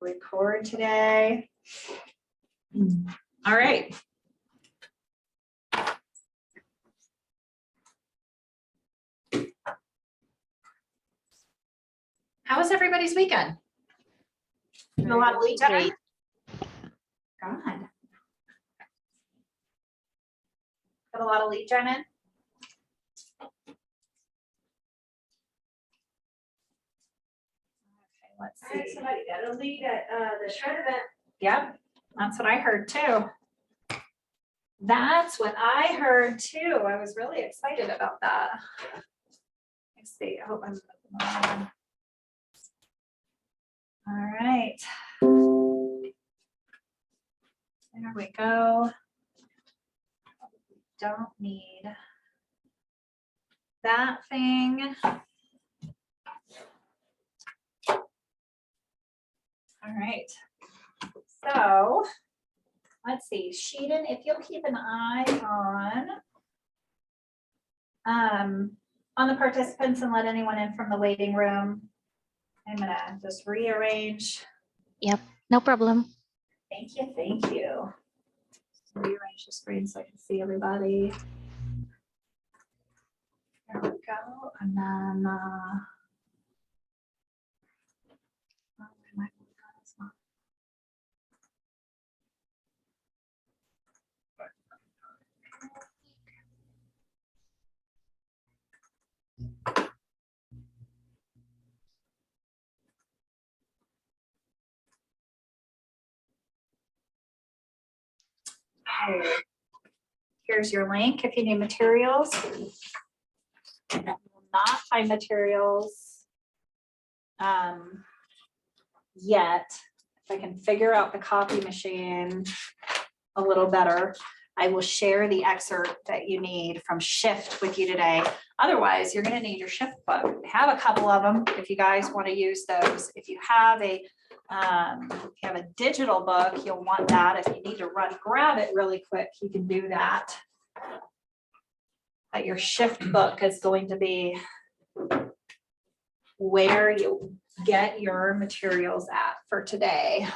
record today. All right. How was everybody's weekend? A lot of lead gen. God. Got a lot of lead gen in. Okay, let's see. Somebody got a lead at the shred event. Yep, that's what I heard too. That's what I heard too. I was really excited about that. Let's see. I hope I'm. All right. There we go. Don't need that thing. All right. So let's see, Sheldon, if you'll keep an eye on the participants and let anyone in from the waiting room. I'm gonna just rearrange. Yep, no problem. Thank you, thank you. Rearrange the screen so I can see everybody. There we go, and then here's your link if you need materials. You will not find materials yet. If I can figure out the copy machine a little better, I will share the excerpt that you need from Shift with you today. Otherwise, you're going to need your Shift book. I have a couple of them if you guys want to use those. If you have a digital book, you'll want that. If you need to grab it really quick, you can do that. But your Shift book is going to be where you get your materials at for today.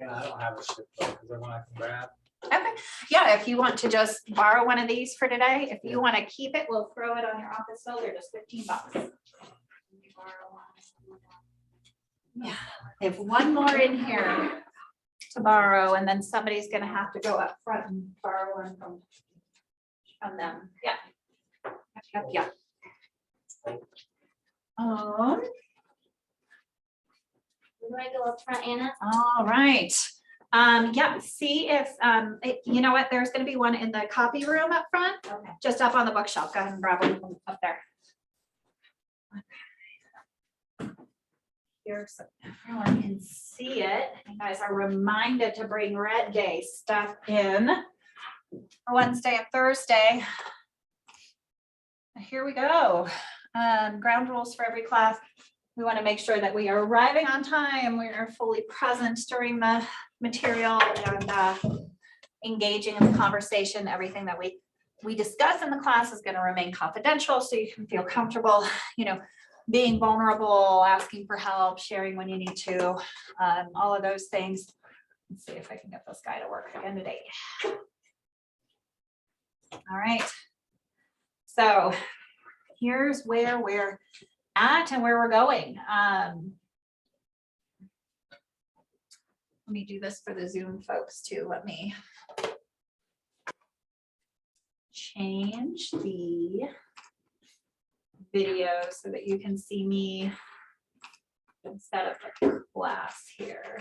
Yeah, I don't have a shift book. Is there one I can grab? Okay, yeah, if you want to just borrow one of these for today, if you want to keep it, we'll throw it on your office bill. They're just $15. Yeah, if one more in here to borrow, and then somebody's gonna have to go up front and borrow one from them. Yeah. Yep. Do I go up front, Anna? All right. Yeah, see if, you know what, there's gonna be one in the copy room up front, Okay. just up on the bookshelf. Go ahead and grab one up there. Here so everyone can see it. You guys are reminded to bring Red Day stuff in for Wednesday and Thursday. Here we go. Ground rules for every class. We want to make sure that we are arriving on time. We are fully present during the material and engaging in the conversation. Everything that we discuss in the class is going to remain confidential, so you can feel comfortable, being vulnerable, asking for help, sharing when you need to, all of those things. Let's see if I can get this guy to work again today. All right. So here's where we're at and where we're going. Let me do this for the Zoom folks too. Let me change the video so that you can see me instead of the class here.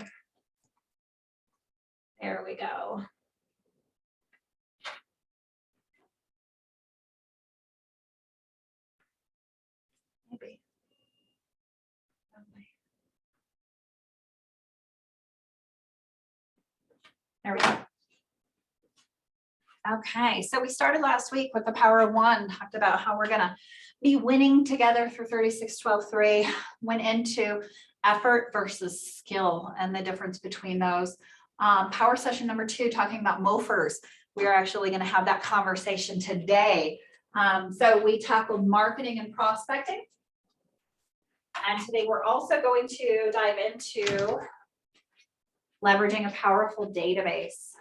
There we go. Maybe. There we go. Okay, so we started last week with the power of one, talked about how we're gonna be winning together through 36-12-3, went into effort versus skill and the difference between those. Power session number 2, talking about MOFers. We are actually gonna have that conversation today. So we tackled marketing and prospecting. And today we're also going to dive into leveraging a powerful database.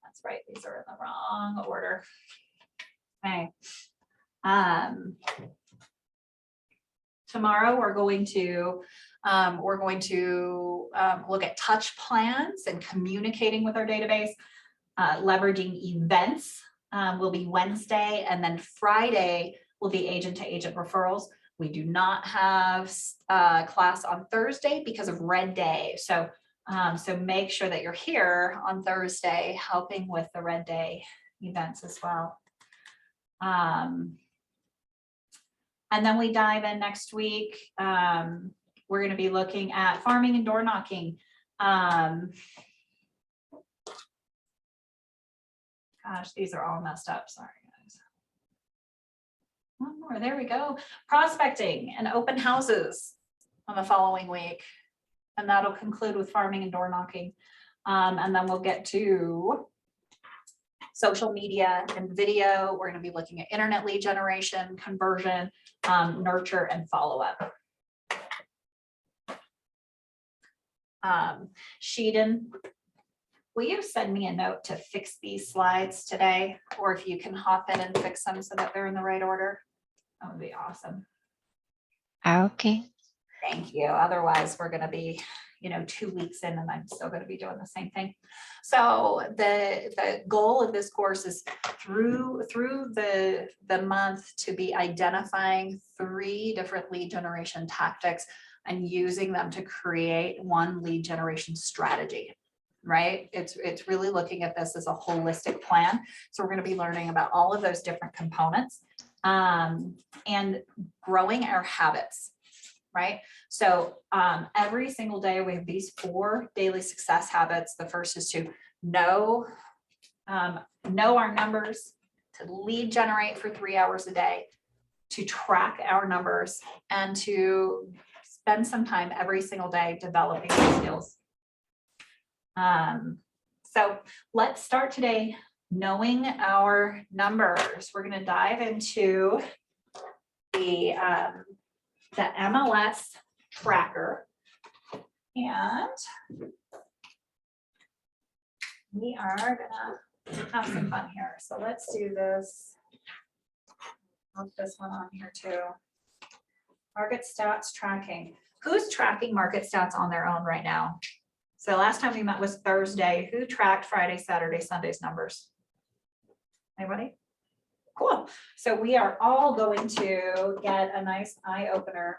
That's right, these are in the wrong order. Okay. Tomorrow we're going to look at touch plans and communicating with our database. Leveraging events will be Wednesday, and then Friday will be agent to agent referrals. We do not have class on Thursday because of Red Day. So make sure that you're here on Thursday helping with the Red Day events as well. And then we dive in next week. We're going to be looking at farming and door knocking. Gosh, these are all messed up. Sorry, guys. One more. There we go. Prospecting and open houses on the following week. And that'll conclude with farming and door knocking. And then we'll get to social media and video. We're going to be looking at internet lead generation, conversion, nurture, and follow-up. Sheldon, will you send me a note to fix these slides today? Or if you can hop in and fix them so that they're in the right order, that would be awesome. Okay. Thank you. Otherwise, we're going to be, 2 weeks in and I'm still going to be doing the same thing. So the goal of this course is through the month to be identifying 3 different lead generation tactics and using them to create one lead generation strategy. Right? It's really looking at this as a holistic plan. So we're going to be learning about all of those different components and growing our habits. Right? So every single day we have these 4 daily success habits. The first is to know our numbers, to lead generate for 3 hours a day, to track our numbers, and to spend some time every single day developing these skills. So let's start today knowing our numbers. We're going to dive into the MLS tracker, and we are gonna have some fun here. So let's do this. I'll put this one on here too. Market stats tracking. Who's tracking market stats on their own right now? So last time we met was Thursday. Who tracked Friday, Saturday, Sunday's numbers? Anybody? Cool. So we are all going to get a nice eye opener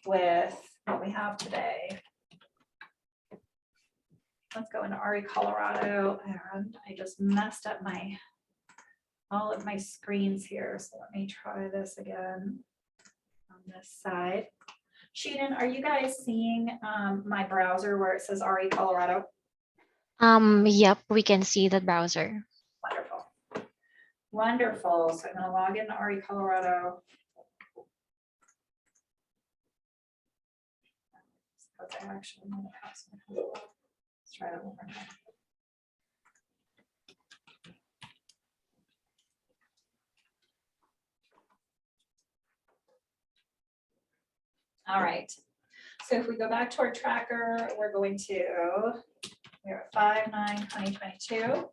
with what we have today. Let's go into RE Colorado, and I just messed up all of my screens here. So let me try this again on this side. Sheldon, are you guys seeing my browser where it says RE Colorado? Yep, we can see the browser. Wonderful. Wonderful. So I'm going to log into RE Colorado. Let's try that one more time. All right. So if we go back to our tracker, we're at 5/9/2022.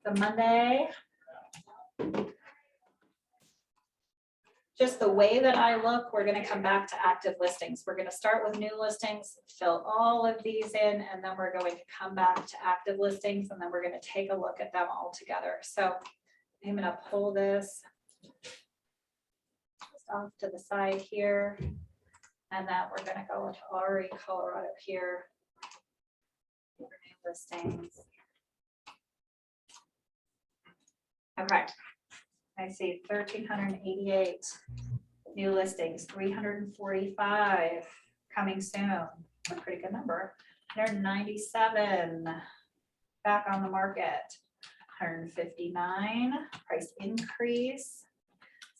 The Monday. Just the way that I look, we're going to come back to active listings. We're going to start with new listings, fill all of these in, and then we're going to come back to active listings, and then we're going to take a look at them all together. So I'm going to pull this just off to the side here, and then we're going to go into RE Colorado here. New listings. Okay. I see 1,388 new listings, 345 coming soon. A pretty good number. 197 back on the market. 159 price increase.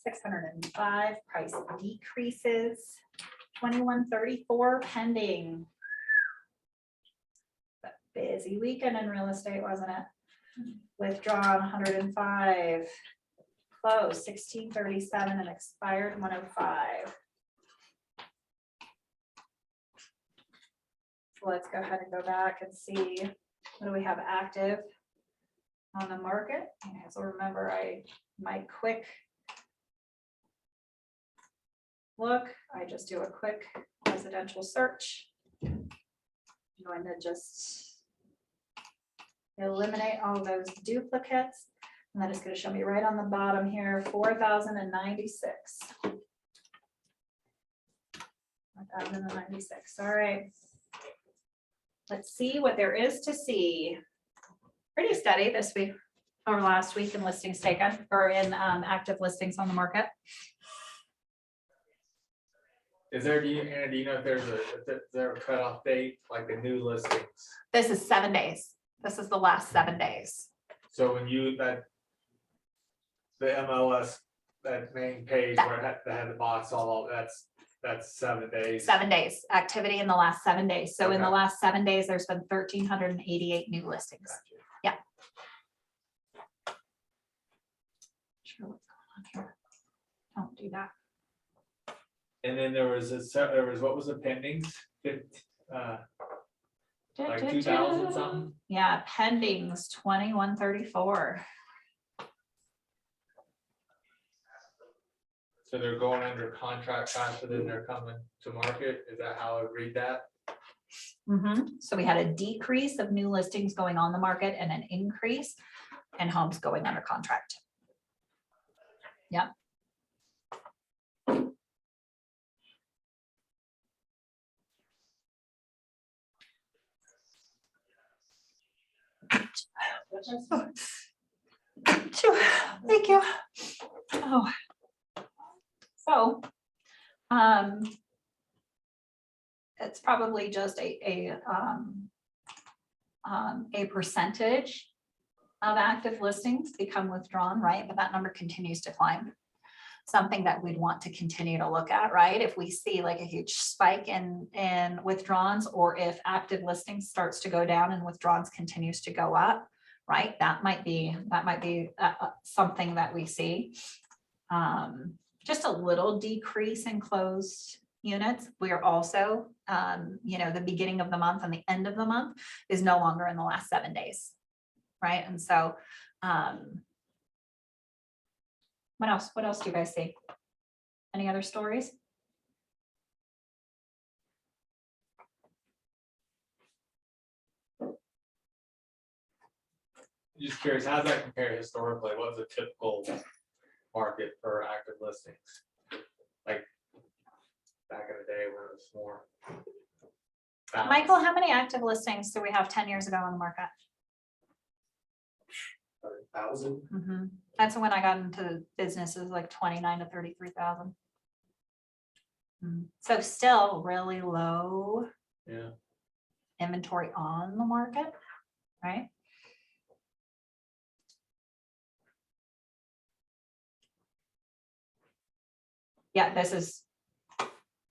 605 price decreases. 2134 pending. Busy weekend in real estate, wasn't it? Withdrawn 105. Closed 1637 and expired 105. So let's go ahead and go back and see what do we have active on the market. So remember, my quick look, I just do a quick residential search. Going to just eliminate all those duplicates. And then it's going to show me right on the bottom here, 4,096. 4,096. All right. Let's see what there is to see. Pretty steady this week or last week in listings taken or in active listings on the market. Is there, Anna, do you know if is there a cutoff date, like the new listings? This is 7 days. This is the last 7 days. So when the MLS, that main page where it had the box all, that's 7 days. 7 days, activity in the last 7 days. So in the Okay. last 7 days, there's been 1,388 new listings. Gotcha. Sure, what's going on here? Don't do that. And then there was what was the pendings? Like 2,000 something? Yeah, pendings 2134. So they're going under contract faster than they're coming to market? Is that how I read that? So we had a decrease of new listings going on the market and an increase in homes going under contract. Yep. Thank you. Oh. So, it's probably just a percentage of active listings become withdrawn, right? But that number continues to climb. Something that we'd want to continue to look at, right? If we see like a huge spike in withdrawns, or if active listings starts to go down and withdrawns continues to go up, right? That might be something that we see. Just a little decrease in closed units. We are also, the beginning of the month and the end of the month is no longer in the last 7 days, right? And so, what else? What else do you guys see? Any other stories? Just curious, how does that compare historically? What was a typical market for active listings? Like back in the day when it was more. Michael, how many active listings do we have 10 years ago on the market? 1,000. That's when I got into businesses like 29 to 33,000. So still really low Yeah. inventory on the market, right? Yeah, this is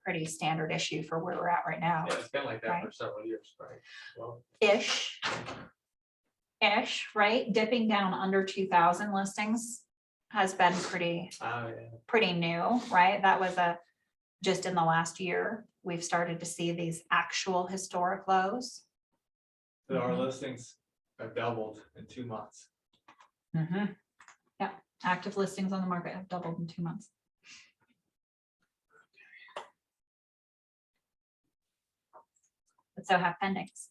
pretty standard issue for where we're at right now. Yeah, it's been like that for Right. several years, right? Well, Ish, right? Dipping down under 2,000 listings has been yeah. pretty new, right? That was just in the last year, we've started to see these actual historic lows. So our listings have doubled in 2 months. Yeah, active listings on the market have doubled in 2 months. But so have pendings.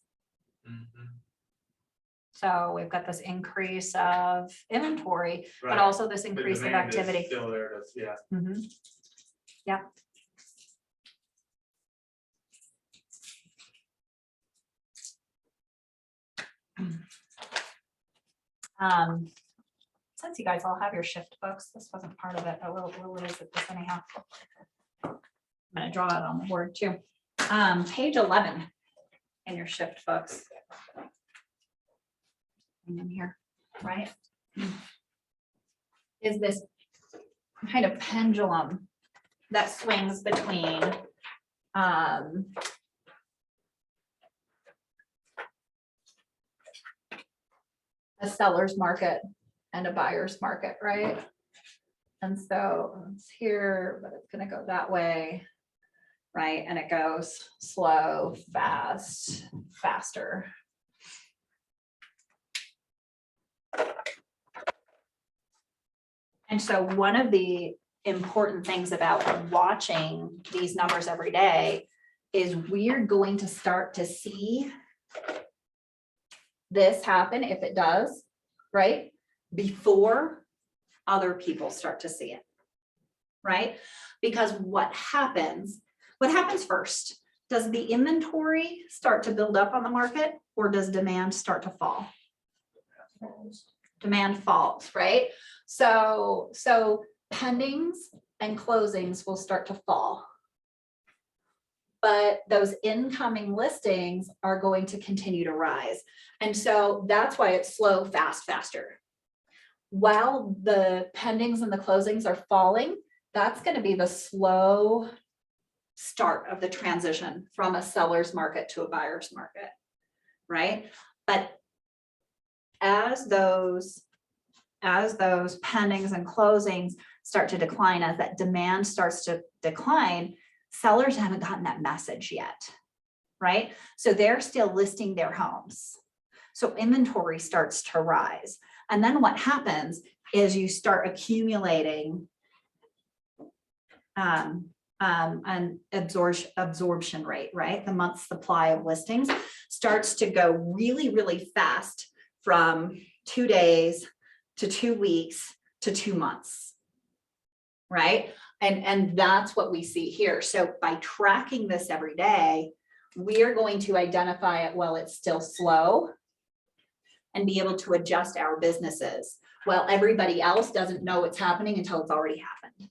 So we've got this increase of inventory, but Right. also this The increase of demand is activity. Still there, yeah. Yeah. Since you guys all have your shift books, this wasn't part of it, but we'll revisit this anyhow. I'm gonna draw it on the board too. Page 11 in your shift books. And in here, right? Is this kind of pendulum that swings between a seller's market and a buyer's market, right? And so it's here, but it's gonna go that way, right? And it goes slow, fast, faster. And so one of the important things about watching these numbers every day is we're going to start to see this happen, if it does, right? Before other people start to see it, right? Because what happens first? Does the inventory start to build up on the market, or does demand start to fall? Demand falls, right? So pendings and closings will start to fall. But those incoming listings are going to continue to rise. And so that's why it's slow, fast, faster. While the pendings and the closings are falling, that's going to be the slow start of the transition from a seller's market to a buyer's market, right? But as those pendings and closings start to decline, as that demand starts to decline, sellers haven't gotten that message yet, right? So they're still listing their homes. So inventory starts to rise. And then what happens is you start accumulating an absorption rate, right? The month's supply of listings starts to go really, really fast from 2 days to 2 weeks to 2 months, right? And that's what we see here. So by tracking this every day, we are going to identify it while it's still slow and be able to adjust our businesses while everybody else doesn't know what's happening until it's already happened.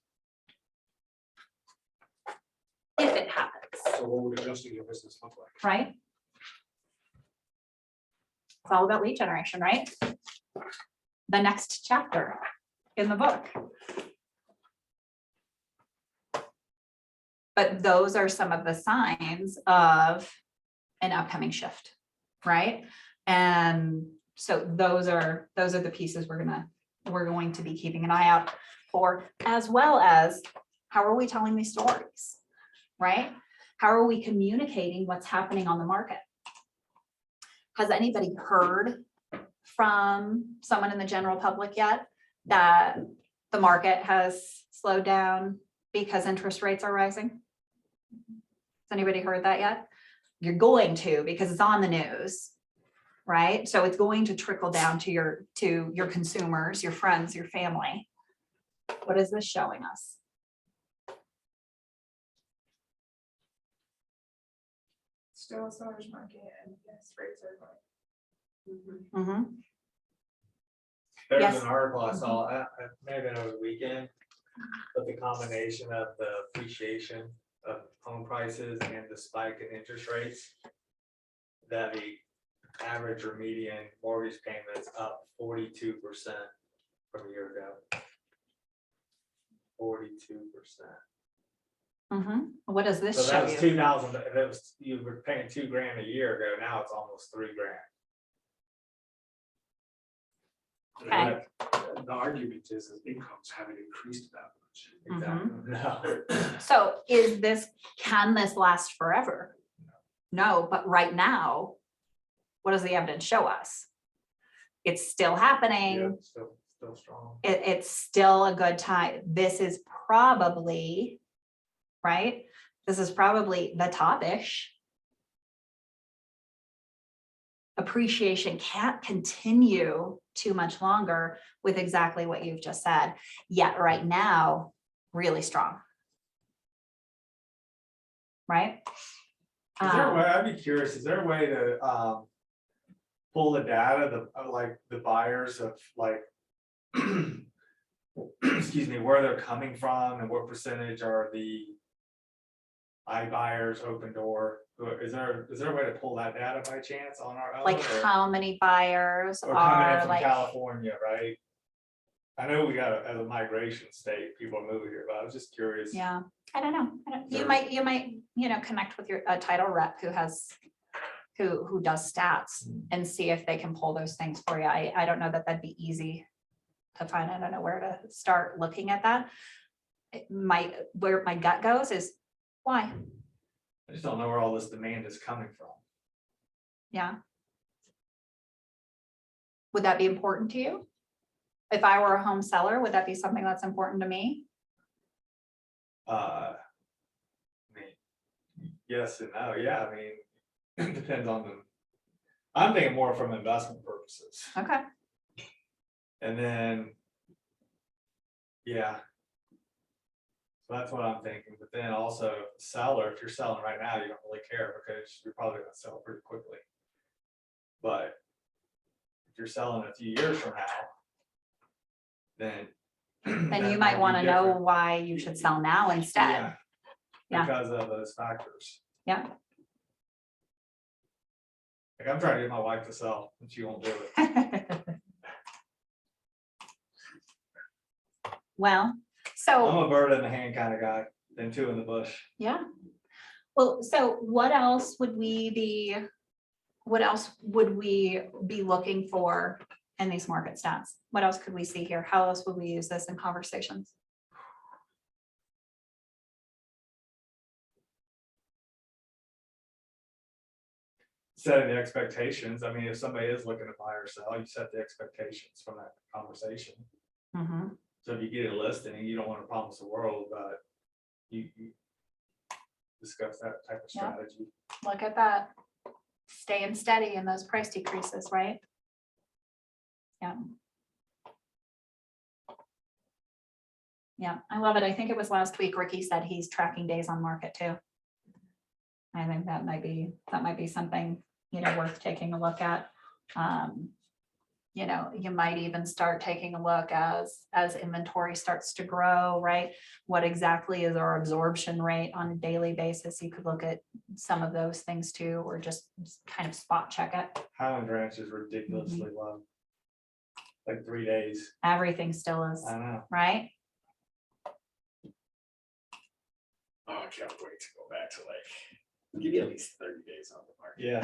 If it happens, So what would adjusting your business look like? right? It's all about lead generation, right? The next chapter in the book. But those are some of the signs of an upcoming shift, right? And so those are the pieces we're going to be keeping an eye out for, as well as how are we telling these stories, right? How are we communicating what's happening on the market? Has anybody heard from someone in the general public yet that the market has slowed down because interest rates are rising? Has anybody heard that yet? You're going to, because it's on the news, right? So it's going to trickle down to your consumers, your friends, your family. What is this showing us? Still a seller's market and yes, rates are going. Mhm. There's Yes. an article I saw, it may have been over the weekend, but the combination of the appreciation of home prices and the spike in interest rates, that the average or median mortgage payment's up 42% from a year ago. 42%. What does this So show that was you? 2,000, if it was, you were paying $2,000 a year ago, now it's almost $3,000. Okay. The argument is that incomes haven't increased that much. Exactly. No. So can this last forever? No, but right now, what does the evidence show us? It's still Yeah, happening. still strong. It's still a good time. This is probably, right? This is probably the top-ish. Appreciation can't continue too much longer with exactly what you've just said. Yet right now, really strong. Right? Is there a way, I'd be curious, is there a way to pull the data, like the buyers of like, excuse me, where they're coming from and what percentage are the iBuyers, Open Door? Is there a way to pull that data by chance on our own? Like how many buyers Or coming in are from like, California, right? I know we got as a migration state, people are moving here, but I was just curious. yeah, I don't know. You Sure. might, connect with a title rep who has who does stats and see if they can pull those things for you. I don't know that that'd be easy to find. I don't know where to start looking at that. Where my gut goes is why? I just don't know where all this demand is coming from. Yeah. Would that be important to you? If I were a home seller, would that be something that's important to me? I mean, yes and no, yeah, I mean, it depends on the. I'm thinking more from investment purposes, Okay, and then. Yeah. So that's what I'm thinking, but then also seller, if you're selling right now, you don't really care because you're probably gonna sell pretty quickly. But. If you're selling a few years from now. Then. then that you might be want to know different. why you should sell now instead. Yeah. Yeah. Because of those factors. Yeah. Like I'm trying to get my wife to sell and she won't do it. Well, so. I'm a bird in the hand kind of guy, then two in the bush. Yeah. Well, so what else would we be looking for in these market stats? What else could we see here? How else would we use this in conversations? Setting the expectations. I mean, if somebody is looking to buy or sell, you set the expectations from that conversation. Mhm. So if you get a listing and you don't want to promise the world, but you discuss that type of Yeah. strategy. Look at that. Staying steady in those price decreases, right? Yeah. Yeah, I love it. I think it was last week, Ricky said he's tracking days on market too. I think that might be something, worth taking a look at. You might even start taking a look as inventory starts to grow, right? What exactly is our absorption rate on a daily basis? You could look at some of those things too, or just kind of spot check it. Highland Ranch is ridiculously low. Like 3 days. Everything still is, I know. right? Oh, I can't wait to go back to like, give you at least 30 days on the market. Yeah.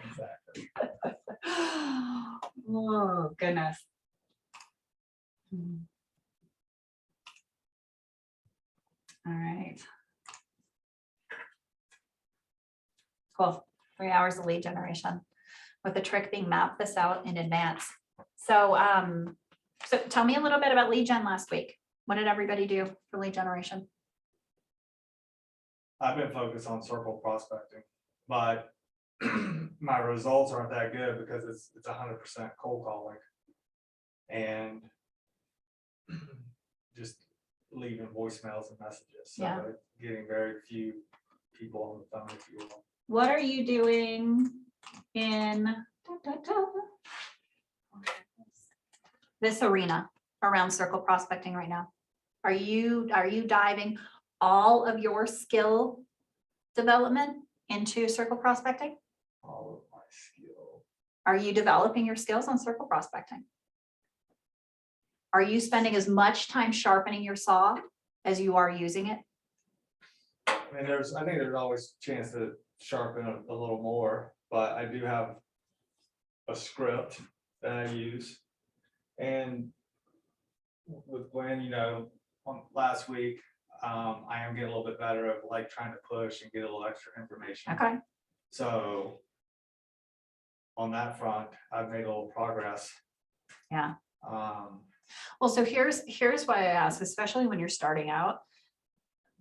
Exactly. Oh, goodness. All right. Cool. 3 hours of lead generation with the trick being map this out in advance. So, so tell me a little bit about lead gen last week. What did everybody do for lead generation? I've been focused on circle prospecting, but my results aren't that good because it's 100% cold calling. And just leaving voicemails and messages. So Yeah. getting very few people on the phone, if you will. What are you doing in this arena around circle prospecting right now? Are you diving all of your skill development into circle prospecting? All of my skill. Are you developing your skills on circle prospecting? Are you spending as much time sharpening your saw as you are using it? I mean, I think there's always a chance to sharpen a little more, but I do have a script that I use. And with Gwen, on last week, I am getting a little bit better of like trying to push and get a little extra information. Okay. So on that front, I've made a little progress. Yeah. Well, so here's why I ask, especially when you're starting out,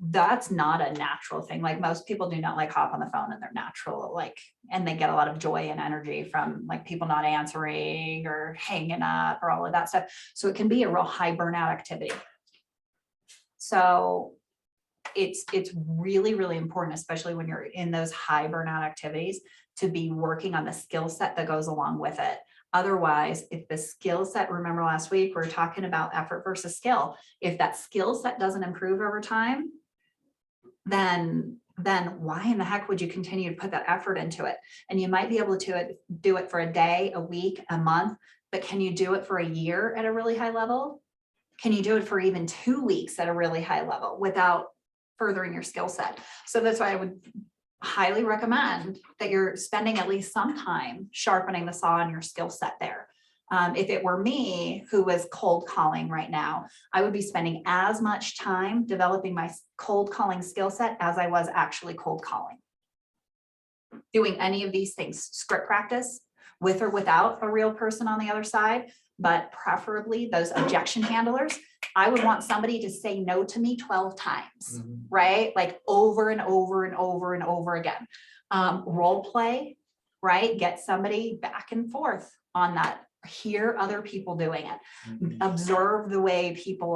that's not a natural thing. Like most people do not like hop on the phone and they're natural, and they get a lot of joy and energy from like people not answering or hanging up or all of that stuff. So it can be a real high burnout activity. So it's really, really important, especially when you're in those high burnout activities, to be working on the skill set that goes along with it. Otherwise, if the skill set, remember last week, we were talking about effort versus skill. If that skill set doesn't improve over time, then why in the heck would you continue to put that effort into it? And you might be able to do it for a day, a week, a month, but can you do it for a year at a really high level? Can you do it for even 2 weeks at a really high level without furthering your skill set? So that's why I would highly recommend that you're spending at least some time sharpening the saw on your skill set there. If it were me who was cold calling right now, I would be spending as much time developing my cold calling skill set as I was actually cold calling. Doing any of these things, script practice with or without a real person on the other side, but preferably those objection handlers. I would want somebody to say no to me 12 times, right? Like over and over and over and over again. Role play, right? Get somebody back and forth on that. Hear other people doing it. Observe the way people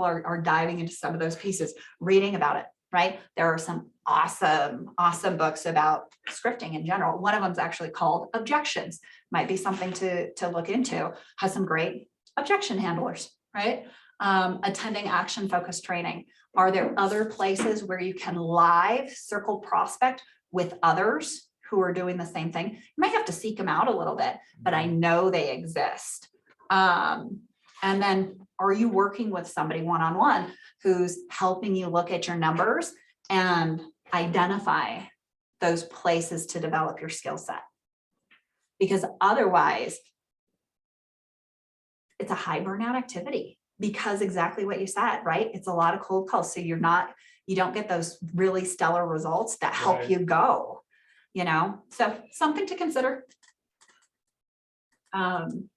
are diving into some of those pieces, reading about it, right? There are some awesome books about scripting in general. One of them is actually called Objections. Might be something to look into. Has some great objection handlers, right? Attending action focused training. Are there other places where you can live circle prospect with others who are doing the same thing? You might have to seek them out a little bit, but I know they exist. And then are you working with somebody one-on-one who's helping you look at your numbers and identify those places to develop your skill set? Because otherwise, it's a high burnout activity, because exactly what you said, right? It's a lot of cold calls. So you don't get those really stellar results that help Right. you go, so something to consider. And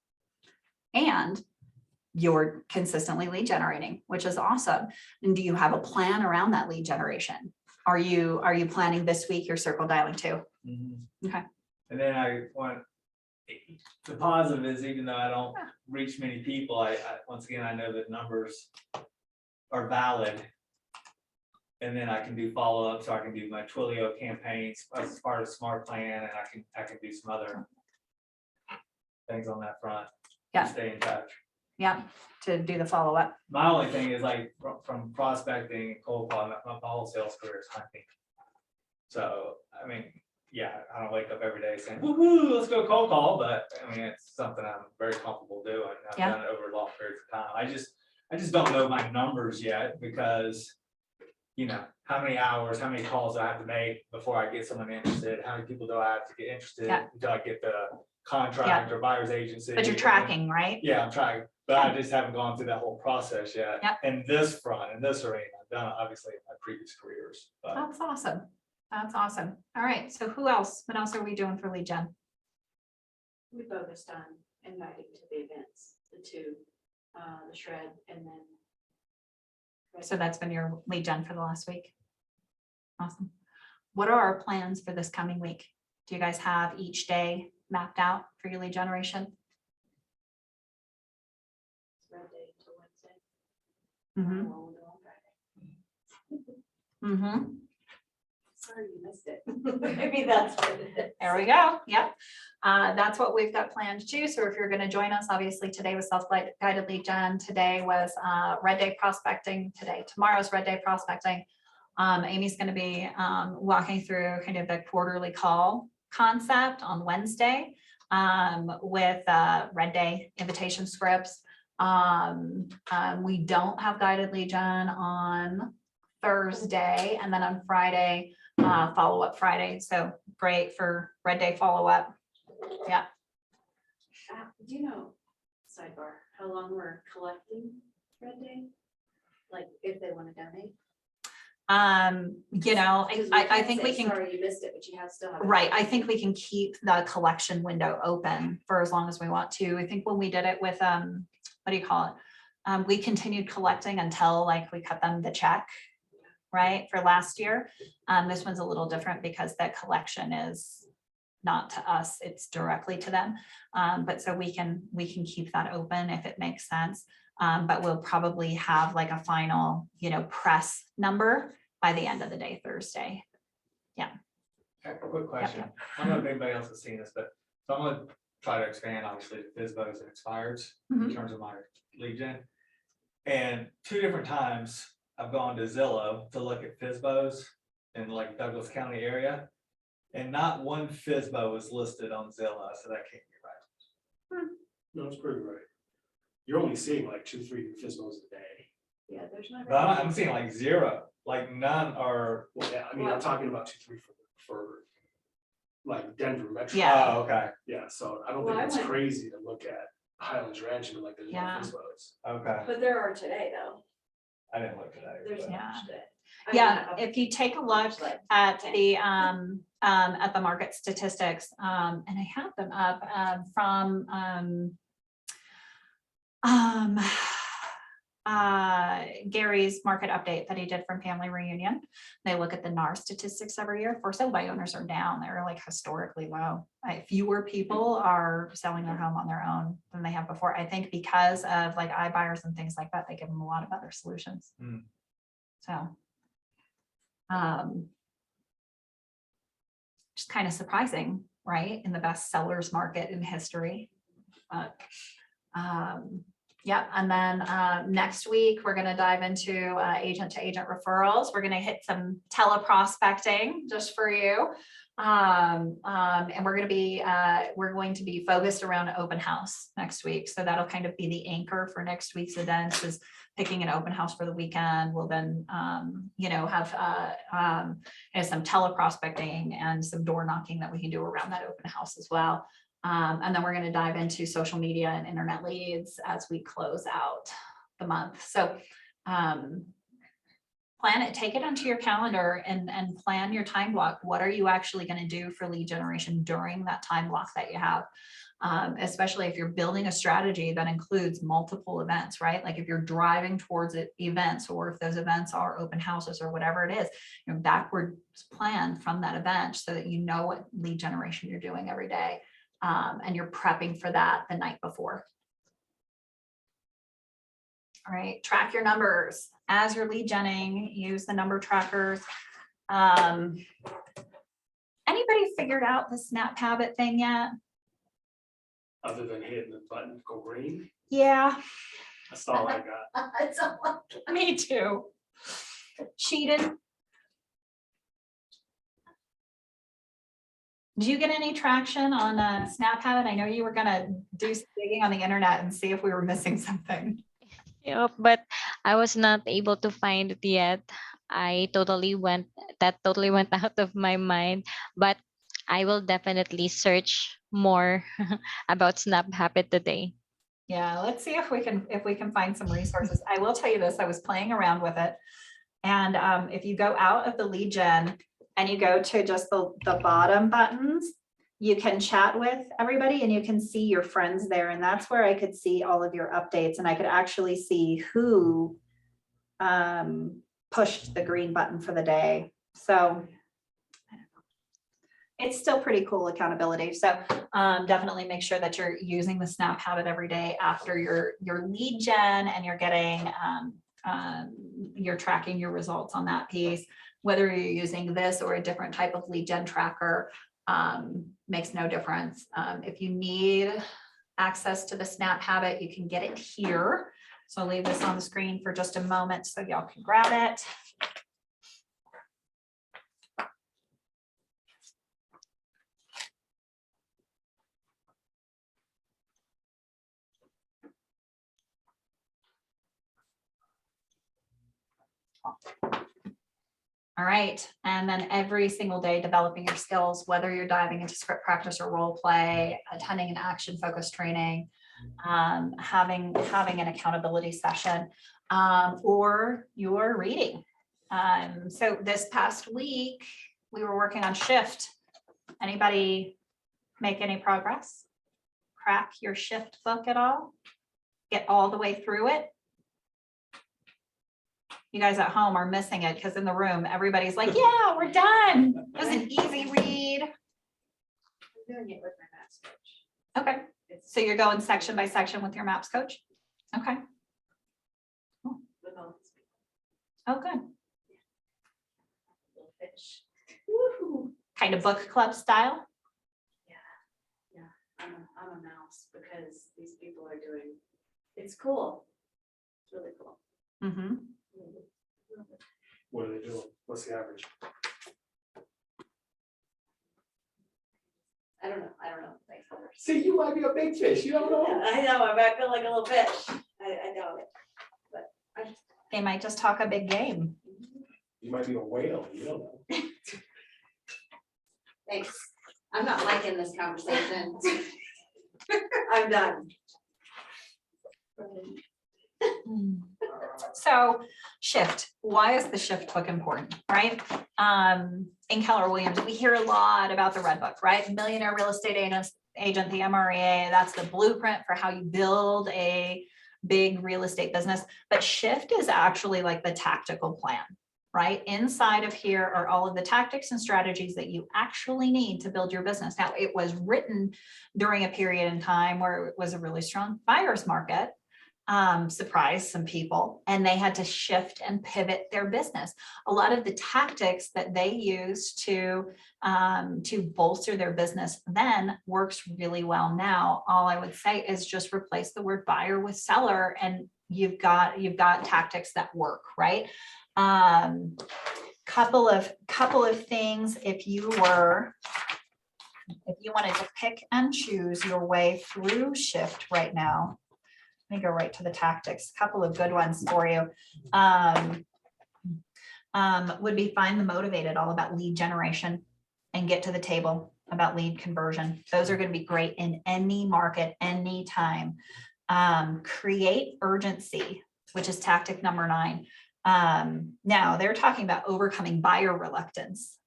you're consistently lead generating, which is awesome. And do you have a plan around that lead generation? Are you planning this week your circle dialing too? Okay. And then I want, the positive is, even though I don't reach many people, I once again, I know that numbers are valid. And then I can do follow-up, so I can do my Twilio campaigns as part of Smart Plan, and I can do some other things on that front. to Yeah. Stay in touch. Yeah, to do the follow-up. My only thing is like from prospecting and cold calling, my whole sales career is hunting. So, I mean, yeah, I don't wake up every day saying, woo-hoo, let's go cold call, but I mean, it's something I'm very comfortable doing. I've Yeah. done it over long periods of time. I just don't know my numbers yet, because how many hours, how many calls do I have to make before I get someone interested? How many people do I have to get interested Yeah. until I get the contract or buyer's agency? But you're tracking, right? Yeah, I'm trying, but I just haven't gone through that whole process yet. Yep. In this front, in this arena, I've done it obviously in my previous careers, but That's awesome. That's awesome. All right, so who else? What else are we doing for lead gen? We focused on inviting to the events, the two, the shred and then. So that's been your lead gen for the last week. Awesome. What are our plans for this coming week? Do you guys have each day mapped out for your lead generation? Monday to Wednesday. Mm-hmm. Well, we'll go on Friday. Mm-hmm. Sorry you missed it. Maybe that's what it is. There we go. Yep. That's what we've got planned too. So if you're going to join us, obviously today was self-guided lead gen. Today was Red Day prospecting. Tomorrow's Red Day prospecting. Amy's going to be walking through kind of the quarterly call concept on Wednesday with Red Day invitation scripts. We don't have guided lead gen on Thursday, and then on Friday, follow-up Friday. So great for Red Day follow-up. Yeah. Do you know, sidebar, how long we're collecting Red Day? Like if they want to donate? I think we can. Sorry, you missed it, but you have still have. it. Right, I think we can keep the collection window open for as long as we want to. I think when we did it with, what do you call it? We continued collecting until like we cut them the check, right, for last year. This one's a little different because that collection is not to us, it's directly to them. But so we can keep that open if it makes sense. But we'll probably have like a final, press number by the end of the day, Thursday. a quick question. I don't know if anybody else has seen this, but so I'm gonna try to expand obviously to FSBOs and expireds in Mhm. terms of my lead gen. And 2 different times I've gone to Zillow to look at FSBOs in like Douglas County area. And not one FSBO is listed on Zillow, so that can't be right. No, it's pretty right. You're only seeing like 2-3 FSBOs a day. Yeah, there's not. But I'm seeing like 0, like none are, Well, yeah, I mean, I'm talking about 2-3 for like Denver Metro. Yeah. Oh, okay, Yeah, so I don't Well, think I it's went- crazy to look at Highlands Ranch and be like, there's no Yeah. Fizbo's. okay. But there are today, though. I didn't look today. There's but- no Yeah. today. Yeah, if you take a look like, at the market statistics, and I have them up, from, Gary's market update that he did from Family Reunion. They look at the NAR statistics every year. For sale by owners are down. They're like historically low. Fewer people are selling their home on their own than they have before. I think because of like iBuyers and things like that, they give them a lot of other solutions. Hmm. So. Just kind of surprising, right? In the best sellers market in history. But, yeah, and then next week, we're gonna dive into agent to agent referrals. We're gonna hit some teleprospecting just for you. And we're going to be focused around open house next week. So that'll kind of be the anchor for next week's events, is picking an open house for the weekend. We'll then, have some teleprospecting and some door knocking that we can do around that open house as well. And then we're going to dive into social media and internet leads as we close out the month. So plan it, take it onto your calendar and plan your time block. What are you actually going to do for lead generation during that time block that you have? Especially if you're building a strategy that includes multiple events, right? Like if you're driving towards events, or if those events are open houses or whatever it is, backwards plan from that event so that you know what lead generation you're doing every day. And you're prepping for that the night before. All right, track your numbers as you're lead genning, use the number trackers. Anybody figured out the Snap Habit thing yet? Other than hitting the button, go green, Yeah, that's all I got. It's a lot. me too. Cheated. Did you get any traction on Snap Habit? I know you were gonna do some digging on the internet and see if we were missing something. Yep, but I was not able to find it yet. That totally went out of my mind, but I will definitely search more about Snap Habit today. Yeah, let's see if we can find some resources. I will tell you this, I was playing around with it. And if you go out of the lead gen and you go to just the bottom buttons, you can chat with everybody and you can see your friends there. And that's where I could see all of your updates, and I could actually see who pushed the green button for the day. So it's still pretty cool accountability. So definitely make sure that you're using the Snap Habit every day after your lead gen, and you're getting, you're tracking your results on that piece. Whether you're using this or a different type of lead gen tracker makes no difference. If you need access to the Snap Habit, you can get it here. So I'll leave this on the screen for just a moment so y'all can grab it. All right, and then every single day developing your skills, whether you're diving into script practice or role play, attending an action focused training, having an accountability session, or you're reading. So this past week, we were working on Shift. Anybody make any progress? Crack your Shift book at all? Get all the way through it? You guys at home are missing it because in the room, everybody's like, yeah, we're done. It was an easy read. I'm doing it with my math coach. Okay, so you're going section by section with your maps coach? Okay, With all these people. oh, good. Little fish. Woo-hoo. Kind of book club style? I'm a mouse because these people are doing, it's cool. It's really cool. Mm-hmm. What are they doing? What's the average? I don't know. Thanks. See, you might be a big fish, you don't know. I know, I feel like a little fish. I know it. But I just. They might just talk a big game. You might be a whale, you don't know. Thanks. I'm not liking this conversation. I'm done. So shift, why is the shift book important, right? In Keller Williams, we hear a lot about the Red Book, right? Millionaire Real Estate Agent, the MREA, that's the blueprint for how you build a big real estate business. But shift is actually like the tactical plan, right? Inside of here are all of the tactics and strategies that you actually need to build your business. Now, it was written during a period in time where it was a really strong buyer's market, surprised some people, and they had to shift and pivot their business. A lot of the tactics that they used to bolster their business then works really well now. All I would say is just replace the word buyer with seller, and you've got tactics that work, right? Couple of things. If you wanted to pick and choose your way through shift right now, let me go right to the tactics. A couple of good ones for you. Would be find the motivated, all about lead generation, and get to the table about lead conversion. Those are going to be great in any market, anytime. Create urgency, which is tactic number 9. Now they're talking about overcoming buyer reluctance.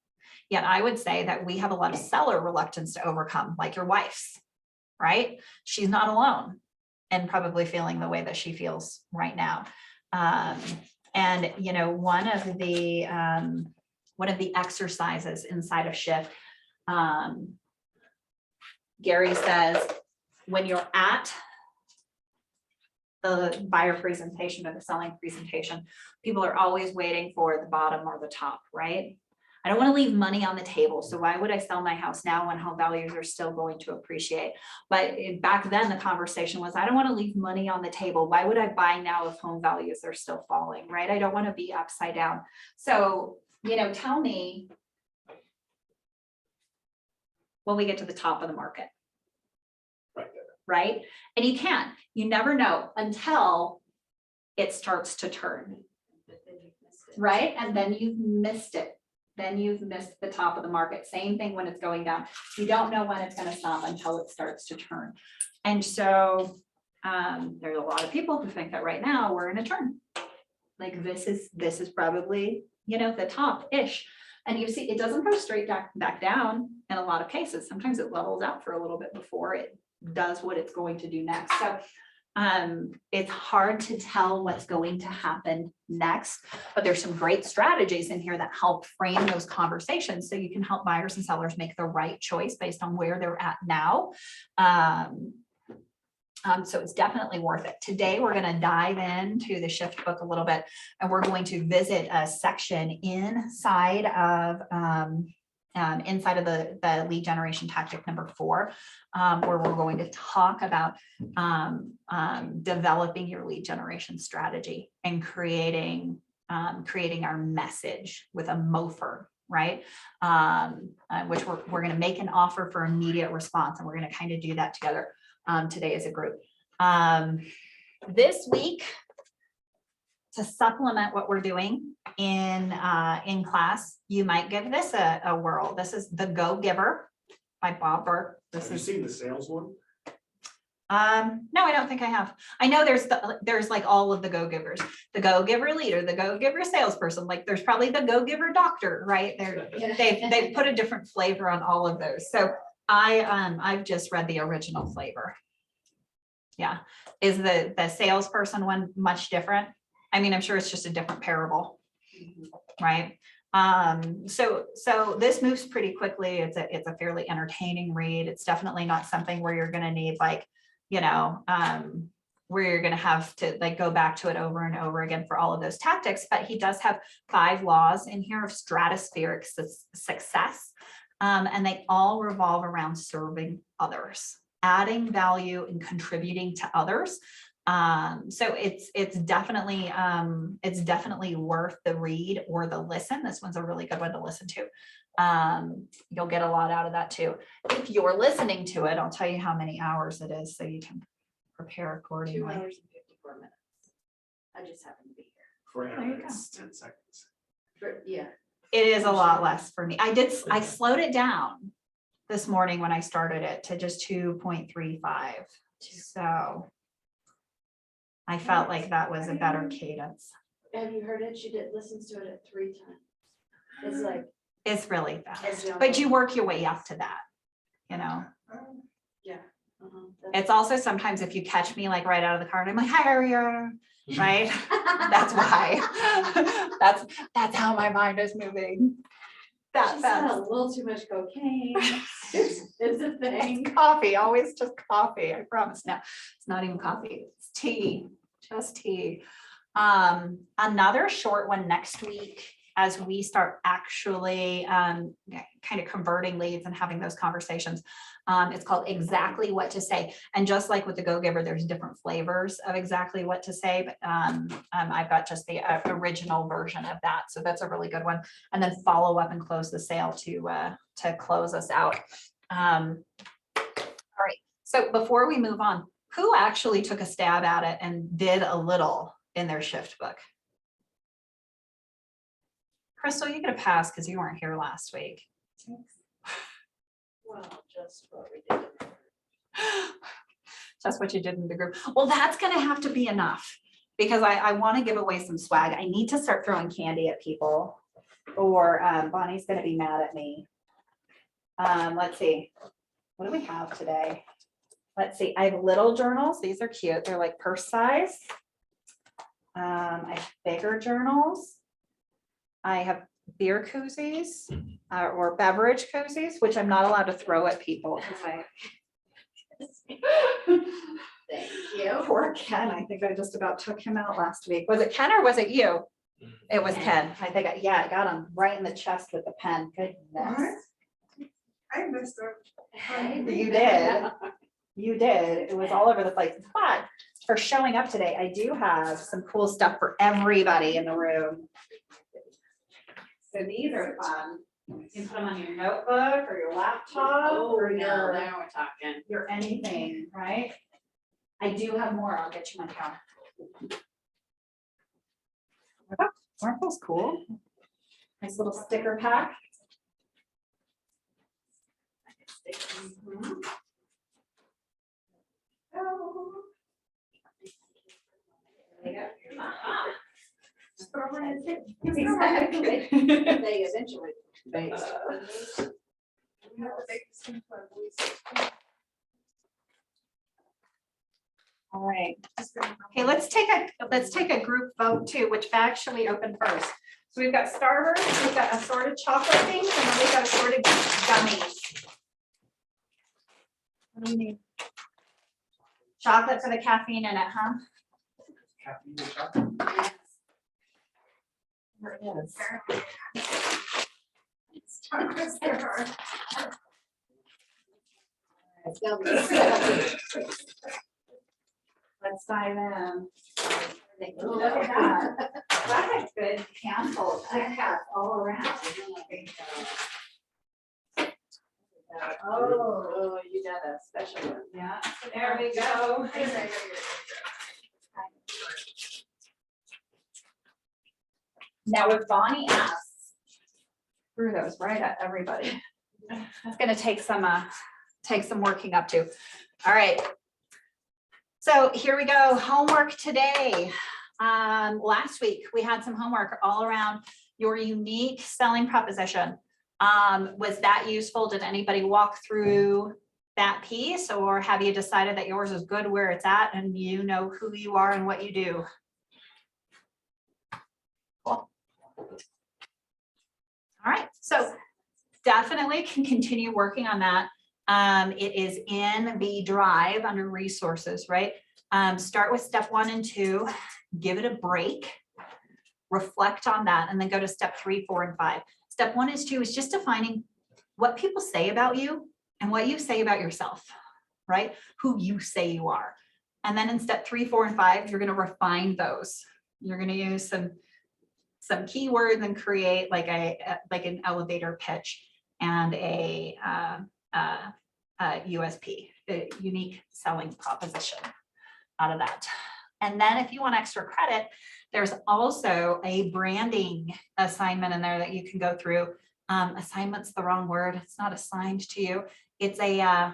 Yet I would say that we have a lot of seller reluctance to overcome, like your wife's, right? She's not alone and probably feeling the way that she feels right now. And you know, one of the exercises inside of shift, Gary says, when you're at the buyer presentation or the selling presentation, people are always waiting for the bottom or the top, right? I don't want to leave money on the table. So why would I sell my house now when home values are still going to appreciate? But back then the conversation was, I don't want to leave money on the table. Why would I buy now if home values are still falling, right? I don't want to be upside down. So, you know, tell me when we get to the top of the market, Right there. right? And you never know until it starts to turn, But then you've missed it. right? And then you've missed it. Then you've missed the top of the market. Same thing when it's going down. You don't know when it's going to stop until it starts to turn. And so there's a lot of people who think that right now we're in a turn. Like this is probably, you know, the top-ish. And you see, it doesn't go straight back down in a lot of cases. Sometimes it levels out for a little bit before it does what it's going to do next. So it's hard to tell what's going to happen next, but there's some great strategies in here that help frame those conversations so you can help buyers and sellers make the right choice based on where they're at now. So it's definitely worth it. Today, we're going to dive into the shift book a little bit, and we're going to visit a section inside of the lead generation tactic number 4, where we're going to talk about developing your lead generation strategy and creating our message with a MOFR, right? Which we're going to make an offer for immediate response, and we're going to kind of do that together today as a group. This week, to supplement what we're doing in class, you might give this a whirl. This is The Go Giver by Bob Burke. Have you seen the sales one? No, I don't think I have. I know there's like all of the Go Givers, the Go Giver leader, the Go Giver salesperson, like there's probably the Go Giver doctor, right? They've put a different flavor on all of those. So I've just read the original flavor. Yeah. Is the salesperson one much different? I mean, I'm sure it's just a different parable, right? So this moves pretty quickly. It's a fairly entertaining read. It's definitely not something where you're going to need like, you know, where you're going to have to like go back to it over and over again for all of those tactics. But he does have 5 laws in here of stratospheric success. And they all revolve around serving others, adding value and contributing to others. So it's definitely worth the read or the listen. This one's a really good one to listen to. You'll get a lot out of that too. If you're listening to it, I'll tell you how many hours it is so you can prepare 2 accordingly. hours and 54 minutes. I just happen to be here. 4 There you go. minutes, 10 seconds. Yeah. It is a lot less for me. I slowed it down this morning when I started it to just 2.35. So I felt like that was a better cadence. Have you heard it? She listens to it at 3 times. It's like. It's really It's fast, not but you bad. work your way up to that, you know? Yeah. That's- It's also sometimes if you catch me like right out of the car and I'm like, hi, how are you? Right? That's why. That's how my mind is moving. That She's had a fast. little too much cocaine. It's a thing. It's coffee, always just coffee, I promise. No, it's not even coffee, it's tea, just tea. Another short one next week as we start actually kind of converting leads and having those conversations. It's called Exactly What to Say. And just like with the Go Giver, there's different flavors of exactly what to say, but I've got just the original version of that. So that's a really good one. And then follow up and close the sale to close us out. All right, so before we move on, who actually took a stab at it and did a little in their shift book? Crystal, you could have passed because you weren't here last week. Well, just what we did. That's what you did in the group. Well, that's gonna have to be enough because I want to give away some swag. I need to start throwing candy at people or Bonnie's gonna be mad at me. Let's see, what do we have today? Let's see, I have little journals. These are cute. They're like purse size. I have bigger journals. I have beer koozies or beverage koozies, which I'm not allowed to throw at people. 'Cause Thank you. Poor Ken, I think I just about took him out last week. Was it Ken or was it you? It was Ken. I think, yeah, I got him right in the chest with the pen. Goodness. I messed up. You did. You did. It was all over the place. But for showing up today, I do have some cool stuff for everybody in the room. So these are fun. You can put them on your notebook or your laptop Oh, or no, now we're talking. your anything, right? I do have more. I'll get you my counter. Aren't those cool? Nice little sticker pack. Mhm. Oh. There you go. Aha. Just throw it in there. Exactly. They eventually. We have a big thing for Louise. All right. Okay, let's take a group vote too, which bag shall we open first? So we've got starters, we've got assorted chocolate things, and then we've got assorted gummies. What do we need? Chocolate for the caffeine in it, huh? There it is. Let's dive in. Look at that. That is good handful of Kit Kats all around. Oh, you got a special one. Yeah, there we go. Now, if Bonnie asks, threw those right at everybody. It's gonna take some working up to. All right. So here we go, homework today. Last week, we had some homework all around your unique selling proposition. Was that useful? Did anybody walk through that piece, or have you decided that yours is good where it's at and you know who you are and what you do? Cool. All right, so definitely can continue working on that. It is in the drive under resources, right? Start with step 1 and 2, give it a break, reflect on that, and then go to step 3, 4, and 5. Step 1 and 2 is just defining what people say about you and what you say about yourself, right? Who you say you are. And then in step 3, 4, and 5, you're going to refine those. You're going to use some keywords and create like an elevator pitch and a USP, a unique selling proposition out of that. And then if you want extra credit, there's also a branding assignment in there that you can go through assignment's the wrong word. It's not assigned to you. It's a,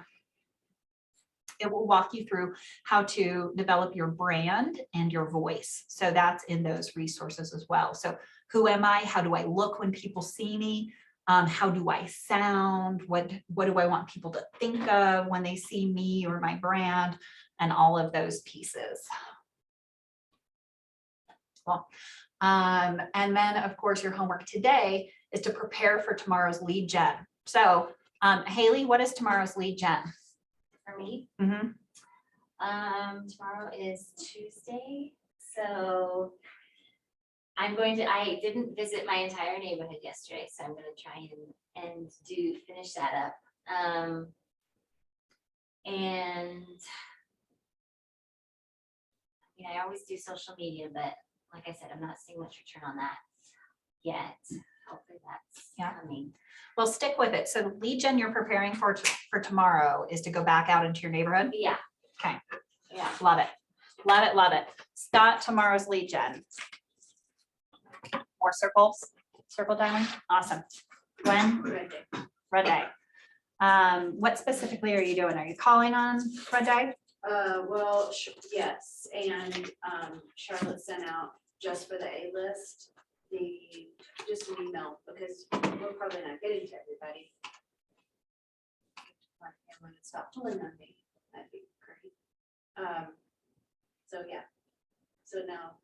it will walk you through how to develop your brand and your voice. So that's in those resources as well. So who am I? How do I look when people see me? How do I sound? What do I want people to think of when they see me or my brand, and all of those pieces. Well, and then of course your homework today is to prepare for tomorrow's lead gen. So Haley, what is tomorrow's lead gen? For me, Mhm. tomorrow is Tuesday, so I didn't visit my entire neighborhood yesterday, so I'm gonna try and finish that up. And yeah, I always do social media, but like I said, I'm not seeing much return on that yet. Hopefully that's Yeah. coming. Well, stick with it. So the lead gen you're preparing for tomorrow is to go back out into your neighborhood. Yeah. Okay. Yeah. Love it. Love it. Love it. Start tomorrow's lead gen. More circles, circle dialing. Awesome. Gwen, Red Day. Red Day. What specifically are you doing? Are you calling on Red Day? Well, yes, and Charlotte sent out just for the A-list, just an email, because we're probably not getting to everybody. I'm gonna stop pulling on me, that'd be great. So yeah, so now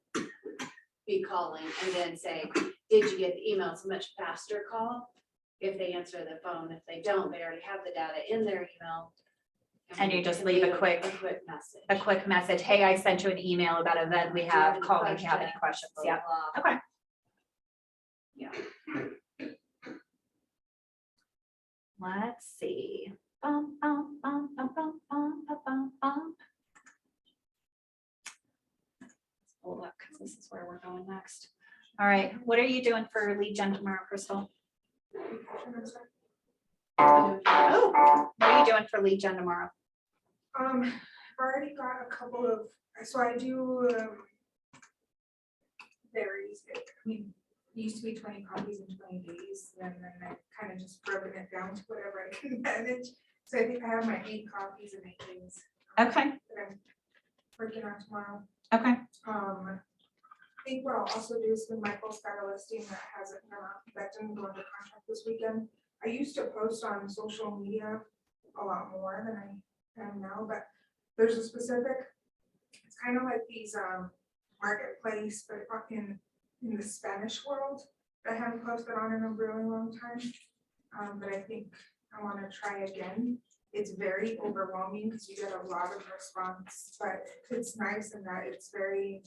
be calling and then say, did you get the email? It's a much faster call if they answer the phone. If they don't, they already have the data in their email. And you we just can leave do a quick message. A quick message. Hey, I sent you an email about an event we have. Call me if you have any questions. Blah, Yeah. blah, Okay. Yeah. Let's see. Bum, bum, bum, bum, bum, bum, bum, bum, bum. Hold up, because this is where we're going next. All right, what are you doing for lead gen tomorrow, Crystal? Oh, what are you doing for lead gen tomorrow? I've already got a couple of, so I do, varies, I mean, it used to be 20 copies in 20 days, and then I kind of just broken it down to whatever I can manage. So I think I have my 8 copies in 8 days. Okay, That I'm working on tomorrow. okay, I think what I'll also do is when Michael's got a listing that hasn't, that didn't go into contract this weekend. I used to post on social media a lot more than I am now, but there's a specific, it's kind of like these marketplace, but in the Spanish world that I haven't posted on in a really long time. But I think I want to try again. It's very overwhelming because you get a lot of response, but it's nice in that it's very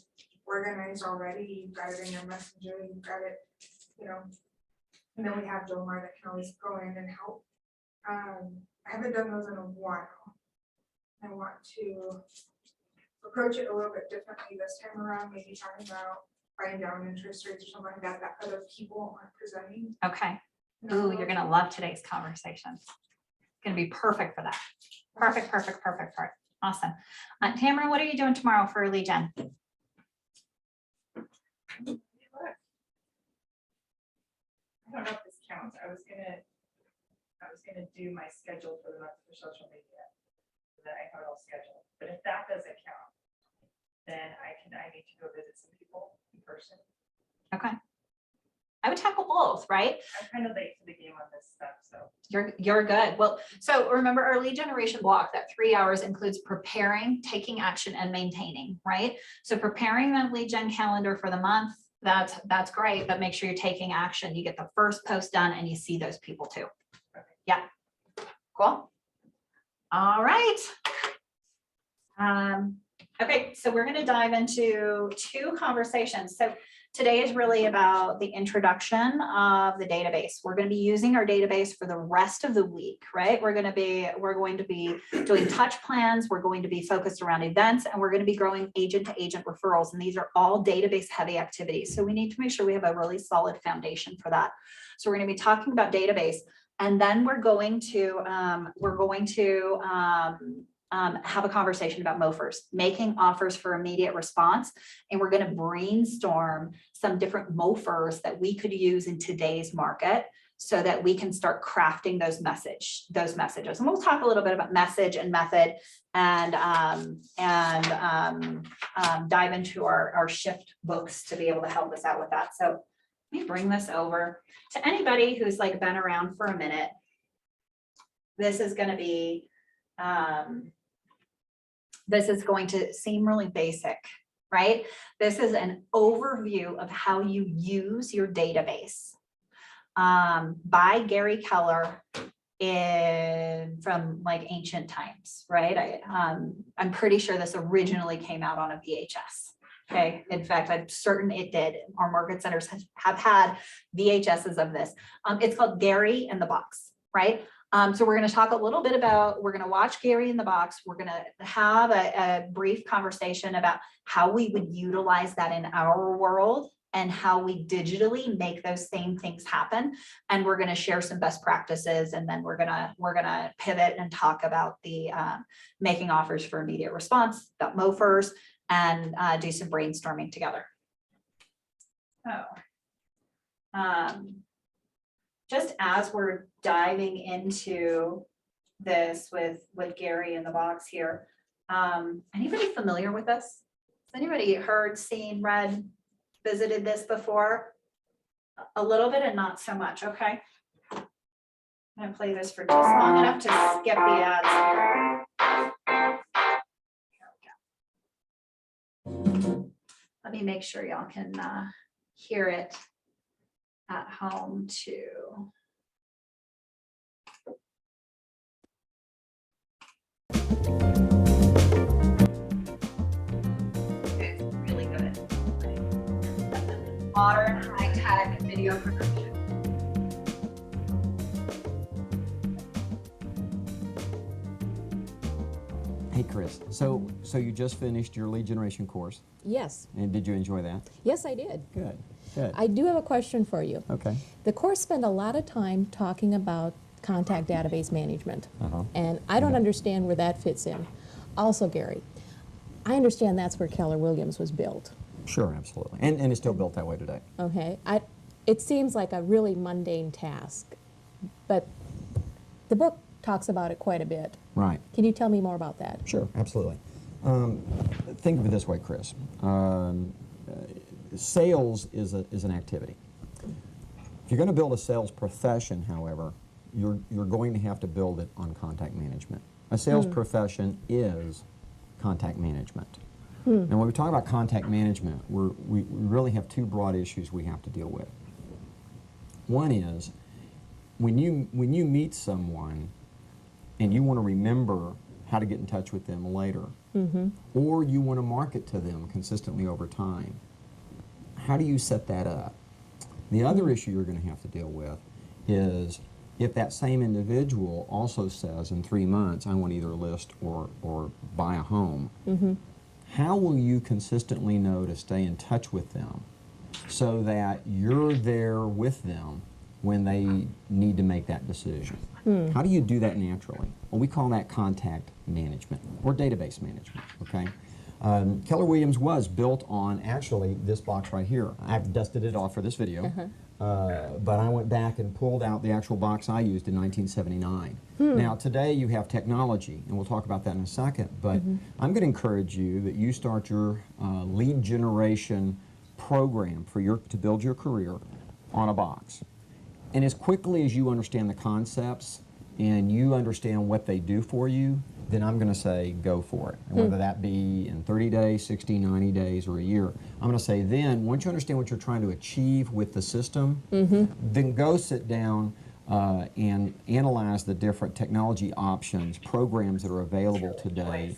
organized already. You've got it in your messenger, you've got it, and then we have Jomar that can always go in and help. I haven't done those in a while. I want to approach it a little bit differently this time around, maybe talking about buying down interest rates or something like that, that other people aren't presenting. okay. Ooh, you're gonna love today's conversation. It's gonna be perfect for that. Perfect, perfect, perfect, perfect. Awesome. Tamara, what are you doing tomorrow for lead gen? I don't know if this counts. I was gonna do my schedule for the month for social media. So that I have it all scheduled, but if that doesn't count, then I need to go visit some people in person. Okay. I would tackle both, right? I'm kind of late to the game on this stuff, so. You're good. Well, so remember our lead generation block, that 3 hours includes preparing, taking action, and maintaining, right? So preparing that lead gen calendar for the month, that's great, but make sure you're taking action. You get the first post done and you see those people too. Yeah. Cool. All right. Okay, so we're going to dive into 2 conversations. So today is really about the introduction of the database. We're going to be using our database for the rest of the week, right? We're going to be doing touch plans. We're going to be focused around events, and we're going to be growing agent to agent referrals. And these are all database heavy activities. So we need to make sure we have a really solid foundation for that. So we're going to be talking about database, and then we're going to have a conversation about MOFers, making offers for immediate response. And we're going to brainstorm some different MOFers that we could use in today's market so that we can start crafting those messages. And we'll talk a little bit about message and method and dive into our shift books to be able to help us out with that. So let me bring this over to anybody who's like been around for a minute. This is going to be, this is going to seem really basic, right? This is an overview of how you use your database by Gary Keller from like ancient times, right? I'm pretty sure this originally came out on a VHS. Okay, in fact, I'm certain it did. Our market centers have had VHSs of this. It's called Gary in the Box, right? So we're going to talk a little bit about, we're going to watch Gary in the Box. We're going to have a brief conversation about how we would utilize that in our world and how we digitally make those same things happen. And we're going to share some best practices, and then we're going to pivot and talk about the making offers for immediate response, about MOFers, and do some brainstorming together. Just as we're diving into this with Gary in the Box here, anybody familiar with this? Has anybody heard, seen, read, visited this before? A little bit and not so much, okay? I'm gonna play this for just long enough to skip the ads here. Let me make sure y'all can hear it at home too. It's really good. Modern, high-tech video production. Hey, Chris, so you just finished your lead generation course, Yes, and did you enjoy that? yes, I did. Good, good. I do have a question for you. Okay. The course spent a lot of time talking about contact database management, Uh-huh. and I don't understand where that fits in. Also, Gary, I understand that's where Keller Williams was built, Sure, absolutely. And it's still built that way today. okay? It seems like a really mundane task, but the book talks about it quite a bit. Right. Can you tell me more about that? Sure, absolutely. Think of it this way, Chris. Sales is an activity. If you're going to build a sales profession, however, you're going to have to build it on contact management. A sales profession is contact management. And when we talk about contact management, we really have two broad issues we have to deal with. One is when you meet someone and you want to remember how to get in touch with them later, or you want to market to them consistently over time, how do you set that up? The other issue you're going to have to deal with is if that same individual also says in 3 months, I want either a list or buy a home, how will you consistently know to stay in touch with them so that you're there with them when they need to make that decision? How do you do that naturally? Well, we call that contact management or database management, okay? Keller Williams was built on actually this box right here. I've dusted it off for this video, but I went back and pulled out the actual box I used in 1979. Now today you have technology, and we'll talk about that in a second, but I'm going to encourage you that you start your lead generation program to build your career on a box. And as quickly as you understand the concepts and you understand what they do for you, then I'm going to say go for it. And whether that be in 30 days, 60, 90 days, or a year, I'm going to say then, once you understand what you're trying to achieve with the system, then go sit down and analyze the different technology options, programs that are available today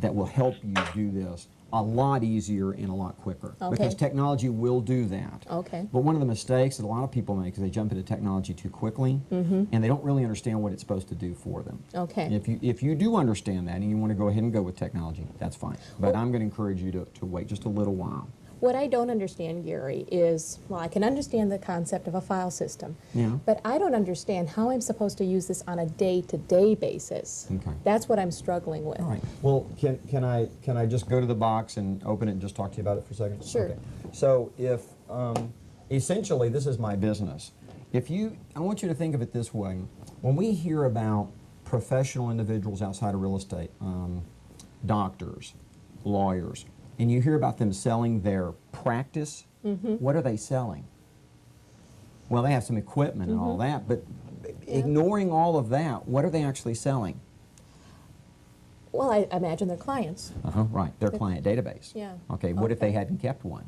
that will help you do this a lot easier and a lot quicker. Okay. Because technology will do that. Okay. But one of the mistakes that a lot of people make is they jump into technology too quickly, and they don't really understand what it's supposed to do for them. Okay. If you do understand that and you want to go ahead and go with technology, that's fine. But I'm going to encourage you to wait just a little while. What I don't understand, Gary, is, well, I can understand the concept of a file system, Yeah. but I don't understand how I'm supposed to use this on a day-to-day basis. Okay. That's what I'm struggling with. All right. Well, can I just go to the box and open it and just talk to you about it for a second? Sure. Okay. So if essentially this is my business. I want you to think of it this way. When we hear about professional individuals outside of real estate, doctors, lawyers, and you hear about them selling their practice, what are they selling? Well, they have some equipment and all that, but ignoring all of that, what are they actually selling? Well, I imagine their clients. Right, their client database. Yeah. Okay, what if they Okay. hadn't kept one?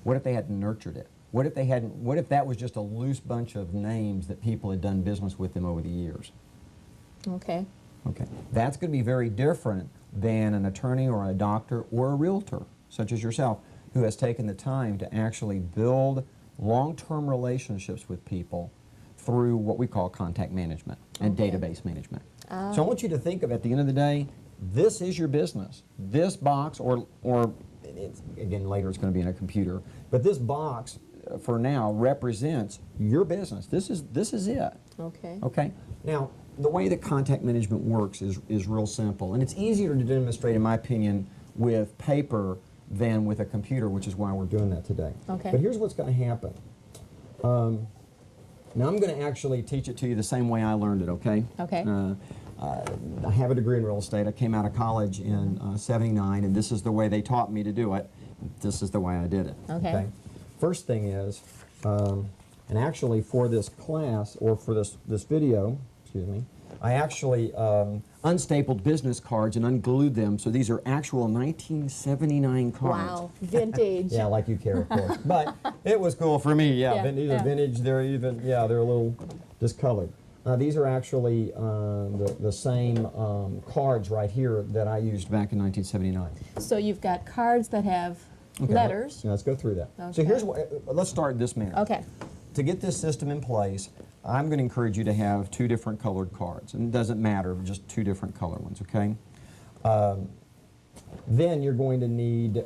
What if they hadn't nurtured it? What if they hadn't, what if that was just a loose bunch of names that people had done business with them over the years? Okay. Okay, that's going to be very different than an attorney or a doctor or a realtor, such as yourself, who has taken the time to actually build long-term relationships with people through what we call contact management and Okay. database management. So I want you to think of, at the end of the day, this is your business. This box, or it's, again, later it's going to be in a computer, but this box, for now, represents your business. This is it. Okay. Okay. Now, the way that contact management works is real simple, and it's easier to demonstrate, in my opinion, with paper than with a computer, which is why we're doing that today. Okay. But here's what's going to happen. Now, I'm going to actually teach it to you the same way I learned it, okay? Okay. I have a degree in real estate. I came out of college in '79, and this is the way they taught me to do it. This is the way I did it. Okay. First thing is, and actually for this class, or for this video, excuse me, I actually unstapled business cards and unglued them, so these are actual 1979 cards. Wow. Vintage. Yeah, like you care, of course. But it was cool for me, yeah. Yeah, These are yeah. vintage, they're even, yeah, they're a little discolored. These are actually the same cards right here that I used back in 1979. So you've got cards that have Okay, letters. Let's go through that. So Okay. here's what, let's start this manner. Okay. To get this system in place, I'm going to encourage you to have 2 different colored cards. And it doesn't matter, just 2 different color ones, okay? Then you're going to need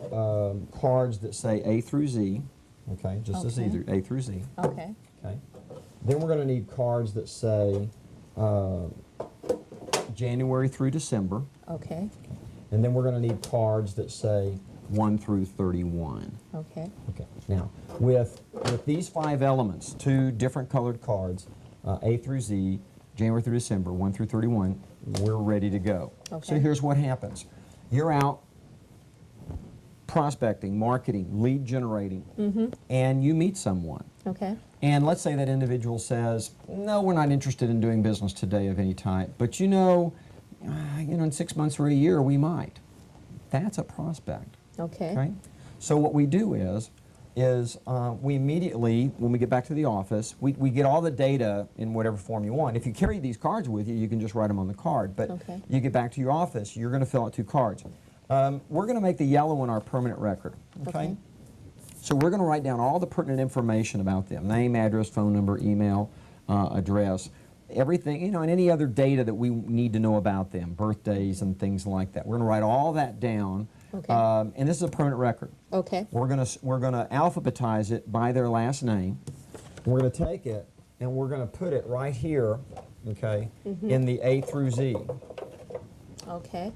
cards that say A through Z, okay? Just as Okay. A through Z, Okay. okay? Then we're going to need cards that say January through December. Okay. And then we're going to need cards that say 1 through 31. Okay. Okay. Now, with these 5 elements, 2 different colored cards, A through Z, January through December, 1 through 31, we're ready to go. So Okay. here's what happens. You're out prospecting, marketing, lead generating, and you meet someone. Okay. And let's say that individual says, no, we're not interested in doing business today of any type, but in 6 months or a year, we might. That's a prospect. Okay. Okay? So what we do is we immediately, when we get back to the office, we get all the data in whatever form you want. If you carry these cards with you, you can just write them on the card. But Okay. you get back to your office, you're going to fill out 2 cards. We're going to make the yellow one our permanent record. Okay. So we're going to write down all the pertinent information about them: name, address, phone number, email, address, everything, and any other data that we need to know about them, birthdays and things like that. We're going to write all that down. Okay. And this is a permanent record. Okay. We're gonna alphabetize it by their last name. We're gonna take it and we're gonna put it right here, okay, in the A through Z. Okay.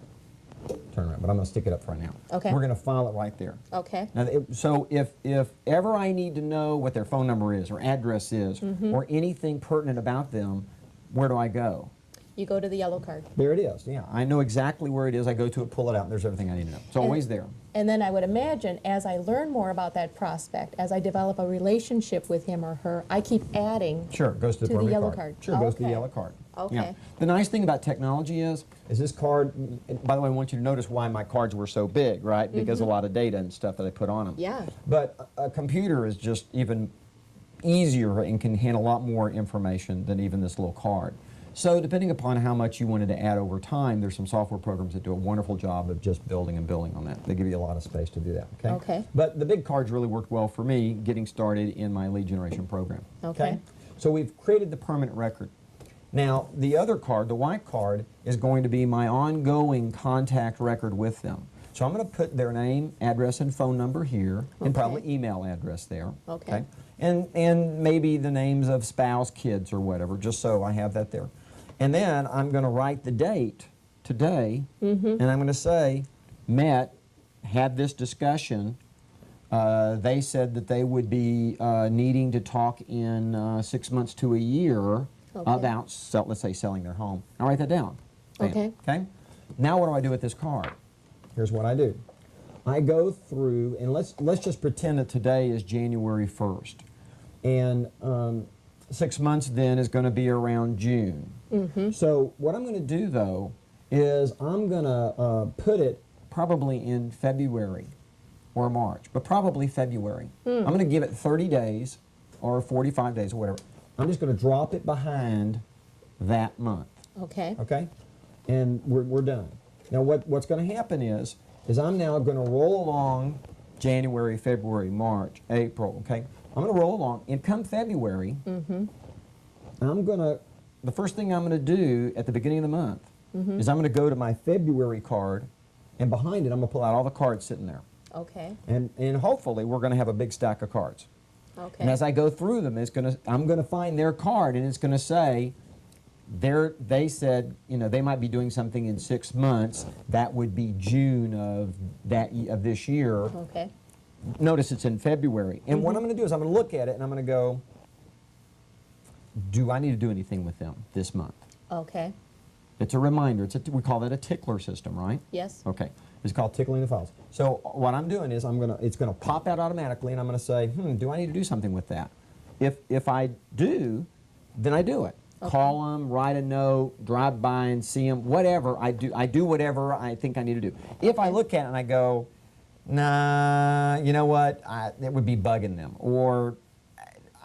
Turn around, but I'm gonna stick it up right now. Okay. We're gonna file it right there. Okay. Now, so if ever I need to know what their phone number is or address is or anything pertinent about them, where do I go? You go to the yellow card. There it is. Yeah, I know exactly where it is. I go to it, pull it out, and there's everything I need to know. It's always there. And then I would imagine, as I learn more about that prospect, as I develop a relationship with him or her, I keep adding. Sure, it goes to the To the permanent yellow card. card. Sure, it goes to the Okay. yellow card. Yeah. Okay. The nice thing about technology is this card, and by the way, I want you to notice why my cards were so big, right? Because a lot of data and stuff that I put on them. Yeah. But a computer is just even easier and can handle a lot more information than even this little card. So depending upon how much you wanted to add over time, there's some software programs that do a wonderful job of just building and building on that. They give you a lot of space to do that, okay? Okay. But the big cards really worked well for me getting started in my lead generation program. Okay. So we've created the permanent record. Now, the other card, the white card, is going to be my ongoing contact record with them. So I'm going to put their name, address, and phone number here, and probably email address there. Okay. And maybe the names of spouse, kids, or whatever, just so I have that there. And then I'm going to write the date, today, and I'm going to say, met, had this discussion They said that they would be needing to talk in 6 months to a year Okay. about, let's say, selling their home. I'll write that down. Bam. Okay. Okay? Now what do I do with this card? Here's what I do. I go through, and let's just pretend that today is January 1st. And 6 months then is going to be around June. So what I'm going to do, though, is I'm going to put it probably in February or March, but probably February. I'm going to give it 30 days or 45 days or whatever. I'm just going to drop it behind that month. Okay. Okay? And we're done. Now what's going to happen is I'm now going to roll along January, February, March, April, okay? I'm going to roll along, and come February, the first thing I'm going to do at the beginning of the month is I'm going to go to my February card, and behind it I'm going to pull out all the cards sitting there. Okay. And hopefully we're going to have a big stack of cards. Okay. And as I go through them, I'm going to find their card, and it's going to say, they said, you know, they might be doing something in 6 months. That would be June of this year. Okay. Notice it's in February. And what I'm going to do is I'm going to look at it and I'm going to go, do I need to do anything with them this month? Okay. It's a reminder. We call that a tickler system, right? Yes. Okay. It's called tickling the files. So what I'm doing is it's going to pop out automatically, and I'm going to say, do I need to do something with that? If I do, then I do it. Okay. Call them, write a note, drive by and see them, whatever. I do whatever I think I need to do. If I look at it and I go, nah, you know what, it would be bugging them, or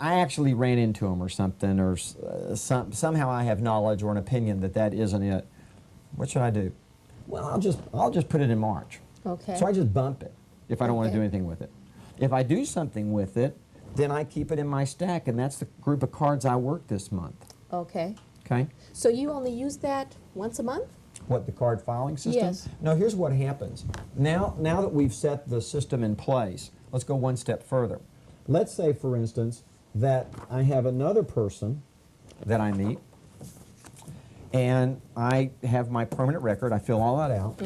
I actually ran into them or something, or somehow I have knowledge or an opinion that isn't it, what should I do? Well, I'll just put it in March. Okay. So I just bump it if I don't want to Okay. do anything with it. If I do something with it, then I keep it in my stack, and that's the group of cards I worked this month. Okay. Okay? So you only use that once a month? What, the card filing system? Yes. No, here's what happens. Now that we've set the system in place, let's go one step further. Let's say, for instance, that I have another person that I meet, and I have my permanent record. I fill all that out.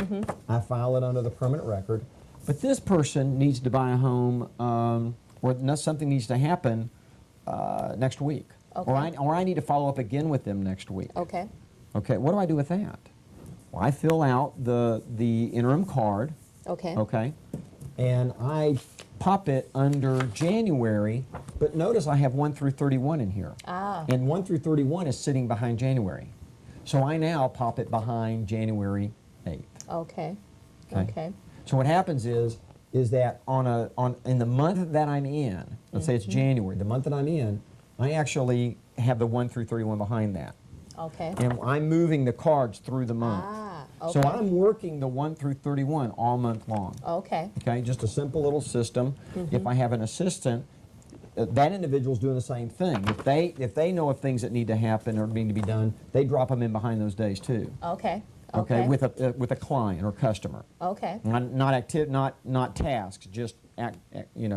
I file it under the permanent record. But this person needs to buy a home, or something needs to happen next week. Okay. Or I need to follow up again with them next week. Okay. Okay, what do I do with that? Well, I fill out the interim card, Okay. okay, and I pop it under January, but notice I have 1 through 31 in here. Ah. And 1 through 31 is sitting behind January. So I now pop it behind January 8th. Okay. Okay. Okay. So what happens is that in the month that I'm in, let's say it's January, the month that I'm in, I actually have the 1 through 31 behind that. Okay. And I'm moving the cards through the month. Ah. So Okay. I'm working the 1 through 31 all month long. Okay. Okay, just a simple little system. If I have an assistant, that individual's doing the same thing. If they know of things that need to happen or need to be done, they drop them in behind those days too. Okay. Okay, with a client or customer. Okay. Not tasks, just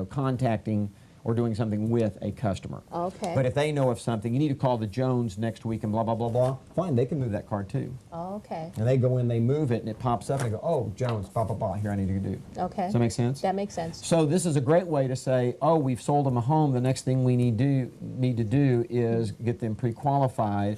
contacting or doing something with a customer. Okay. But if they know of something, you need to call the Jones next week and blah blah blah blah. Fine, they can move that card too. Okay. And they go in, they move it, and it pops up, and they go, oh, Jones, blah blah blah. Here I need to do. Okay. Does that make sense? That makes sense. So this is a great way to say, oh, we've sold them a home. The next thing we need to do is get them pre-qualify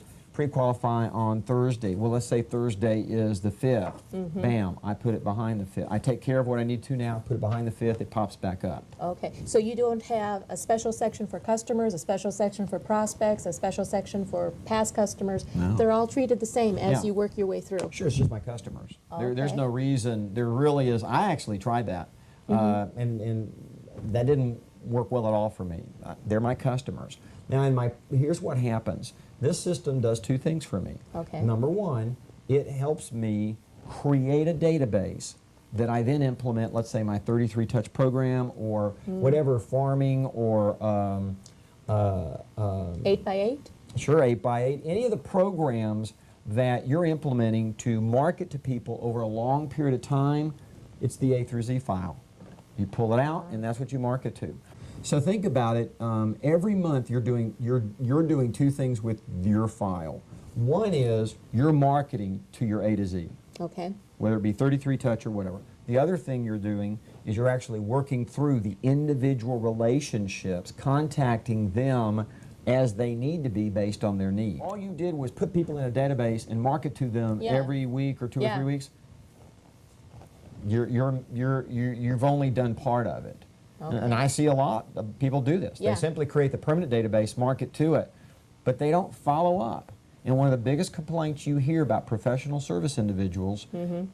on Thursday. Well, let's say Thursday is the 5th. Bam, I put it behind the 5th. I take care of what I need to now, put it behind the 5th, it pops back up. Okay. So you don't have a special section for customers, a special section for prospects, a special section for past customers? No. They're all treated the same as Yeah. you work your way through? Sure, it's just my customers. There's Okay. no reason, there really is, I actually tried that, and that didn't work well at all for me. They're my customers. Now, here's what happens. This system does two things for me. Okay. Number one, it helps me create a database that I then implement, let's say my 33 touch program or whatever farming or 8x8? sure 8x8, any of the programs that you're implementing to market to people over a long period of time, it's the A through Z file. You pull it out and that's what you market to. So think about it. Every month you're doing two things with your file. One is you're marketing to your A to Z, Okay. whether it be 33 touch or whatever. The other thing you're doing is you're actually working through the individual relationships, contacting them as they need to be based on their needs. All you did was put people in a database and market to them Yeah. every week or 2 or Yeah. 3 weeks. You've only done part of it. And I see a lot of people do this. Yeah. They simply create the permanent database, market to it, but they don't follow up. And one of the biggest complaints you hear about professional service individuals,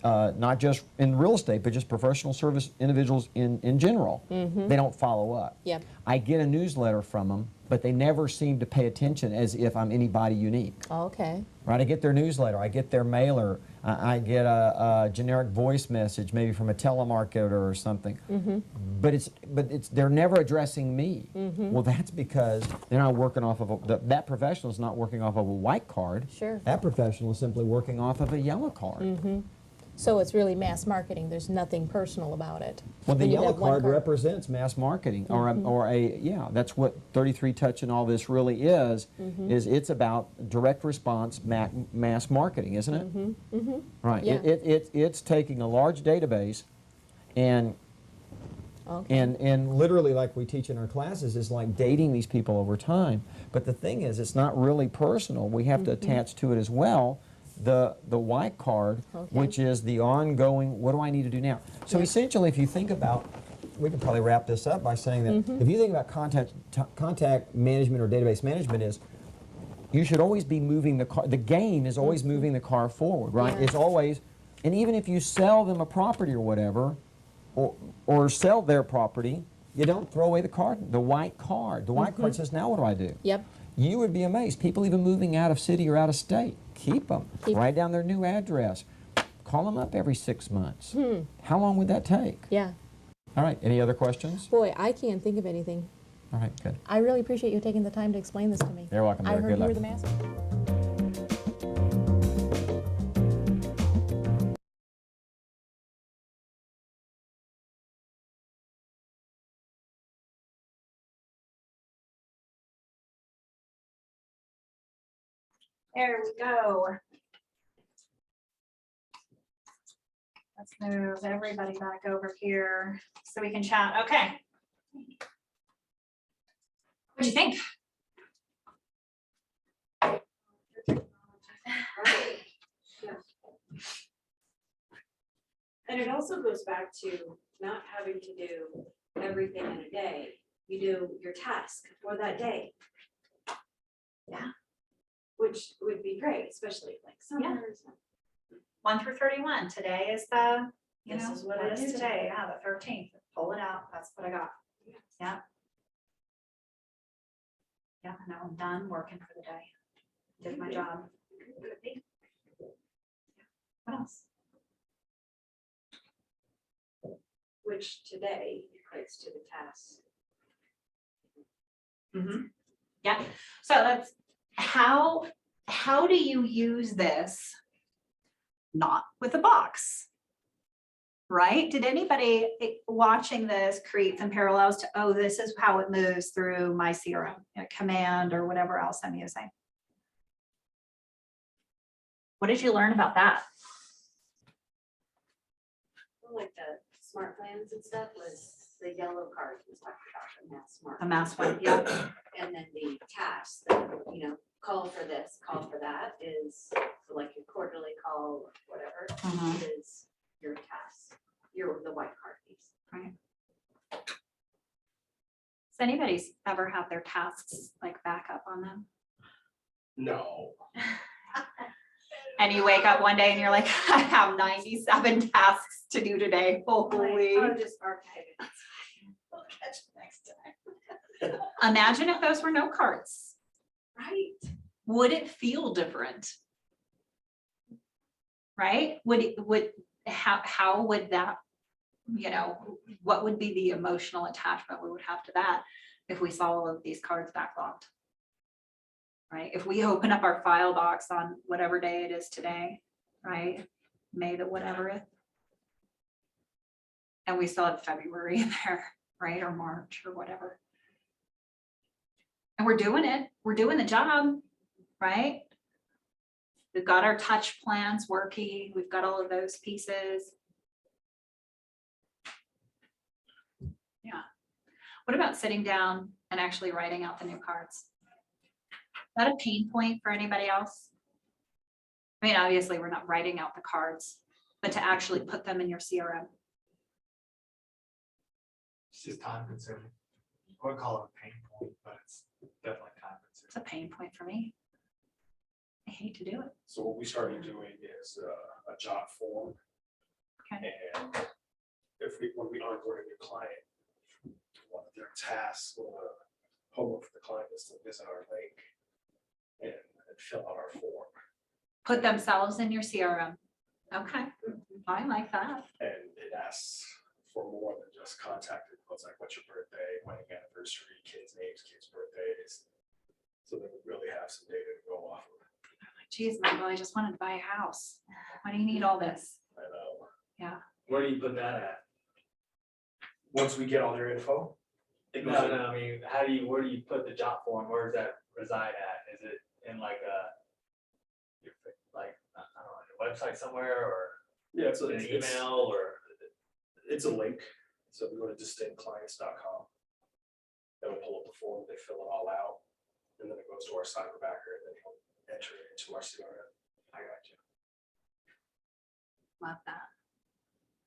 not just in real estate, but just professional service individuals in general, they don't follow up. Yep. I get a newsletter from them, but they never seem to pay attention as if I'm anybody unique. Okay. Right, I get their newsletter, I get their mailer, I get a generic voice message, maybe from a telemarketer or something. But they're never addressing me. Well, that's because they're not working off of that professional is not working off of a white card. Sure. That professional is simply working off of a yellow card. So it's really mass marketing. There's nothing personal about it. Well, the When you yellow have one card represents mass marketing, yeah, that's what 33 Touch and all this really is it's about direct response mass marketing, isn't it? Right. Yeah. It's taking a large database and Okay. and literally, like we teach in our classes, is like dating these people over time. But the thing is, it's not really personal. We have to attach to it as well the white card, which is the ongoing, what do I need to do now? So essentially, if you think about, we can probably wrap this up by saying that if you think about contact management or database management is, you should always be moving the car, the game is always moving the car forward, right? Yeah. It's always, and even if you sell them a property or whatever, or sell their property, you don't throw away the card, the white card. The white card says, now what do I do? Yep. You would be amazed. People even moving out of city or out of state, keep them. Write down their new address. Call them up every 6 months. How long would that take? Yeah. All right, any other questions? Boy, I can't think of anything. All right, good. I really appreciate you taking the time to explain this to me. You're welcome, I dear. heard Good you luck. were the master. There we go. Let's move everybody back over here so we can chat. Okay. What'd you think? And it also goes back to not having to do everything in a day. You do your task for that day. Yeah. Which would be great, especially like summers. 1 through 31. Today is the, This is what what it is is. today? Yeah, the 13th. Pull it out. That's what I got. Yeah. Yeah, now I'm done working for the day. Did my job. What else? Which today equates to the task. Yeah, so that's how do you use this? Not with a box, right? Did anybody watching this create some parallels to, oh, this is how it moves through my CRM, command or whatever else I'm using? What did you learn about that? Like the smart plans and stuff was the yellow card was talking about the mass smart. A mass one, yeah. And then the tasks that, call for this, call for that is like your quarterly call, or whatever is your task, the white card piece. Right. Does anybody's ever have their tasks like back up on them? No. And you wake up one day and you're like, I have 97 tasks to do today. Holy. I'll just archive it. We'll catch you next time. Imagine if those were no cards. Right. Would it feel different? Right? How would that, what would be the emotional attachment we would have to that if we saw all of these cards backlogged? Right? If we open up our file box on whatever day it is today, right? May the whatever, and we still have February in there, right? Or March or whatever. And we're doing it. We're doing the job, right? We've got our touch plans working. We've got all of those pieces. What about sitting down and actually writing out the new cards? Is that a pain point for anybody else? I mean, obviously, we're not writing out the cards, but to actually put them in your CRM. It's just time consuming. I would call it a pain point, but it's definitely time It's consuming. a pain point for me. I hate to do it. So what we started doing is a job form. Okay. And when we onboard a new client, one of their tasks, or the homework for the client is to visit our link and fill out our form. Put themselves in your CRM. Okay, I like that. And it asks for more than just contact info. It's like, what's your birthday, wedding anniversary, kids' names, kids' birthdays. So they would really have some data to go off of. Geez, Michael, I just wanted to buy a house. Why do you need all this? I know. Yeah. Where do you put that at? Once we get all their info. It goes in- I mean, where do you put the job form? Where does that reside at? Is it in like I don't know, a website somewhere or Yeah, it's an email or? it's a link. So if we go to distinctclients.com, then we pull up the form, they fill it all out, and then it goes to our cyberbacker, and then he'll enter it into our CRM. I got you. Love that.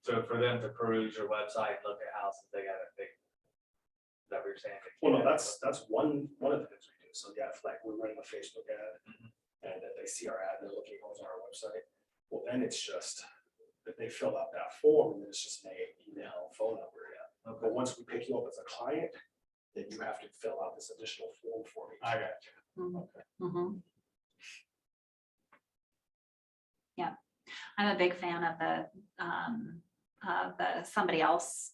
So for them to peruse your website, and look at houses, they gotta think. Is that what you're saying? Well, no, that's one of the things we do. So yeah, if like we're running a Facebook ad, and if they see our ad, they're looking over our website. Well, then it's just that they fill out that form, and it's just name, email, phone number. Yeah. But once we pick you up as a client, then you have to fill out this additional form for me. I got you. Mhm. Yeah, I'm a big fan of the somebody else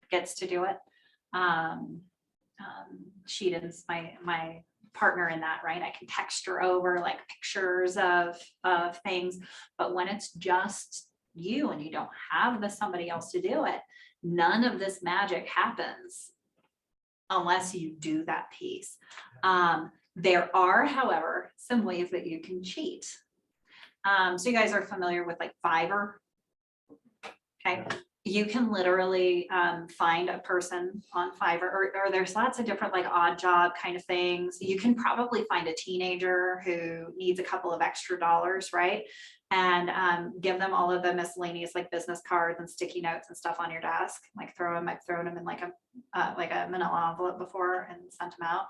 gets to do it. Sheetan's my partner in that, right? I can text her over like pictures of things, but when it's just you and you don't have somebody else to do it, none of this magic happens unless you do that piece. There are, however, some ways that you can cheat. So you guys are familiar with like Fiverr? Okay, you can literally find a person on Fiverr, or there's lots of different like odd job kind of things. You can probably find a teenager who needs a couple of extra dollars, right? And give them all of the miscellaneous like business cards and sticky notes and stuff on your desk. Like I've thrown them in like a manila envelope before and sent them out.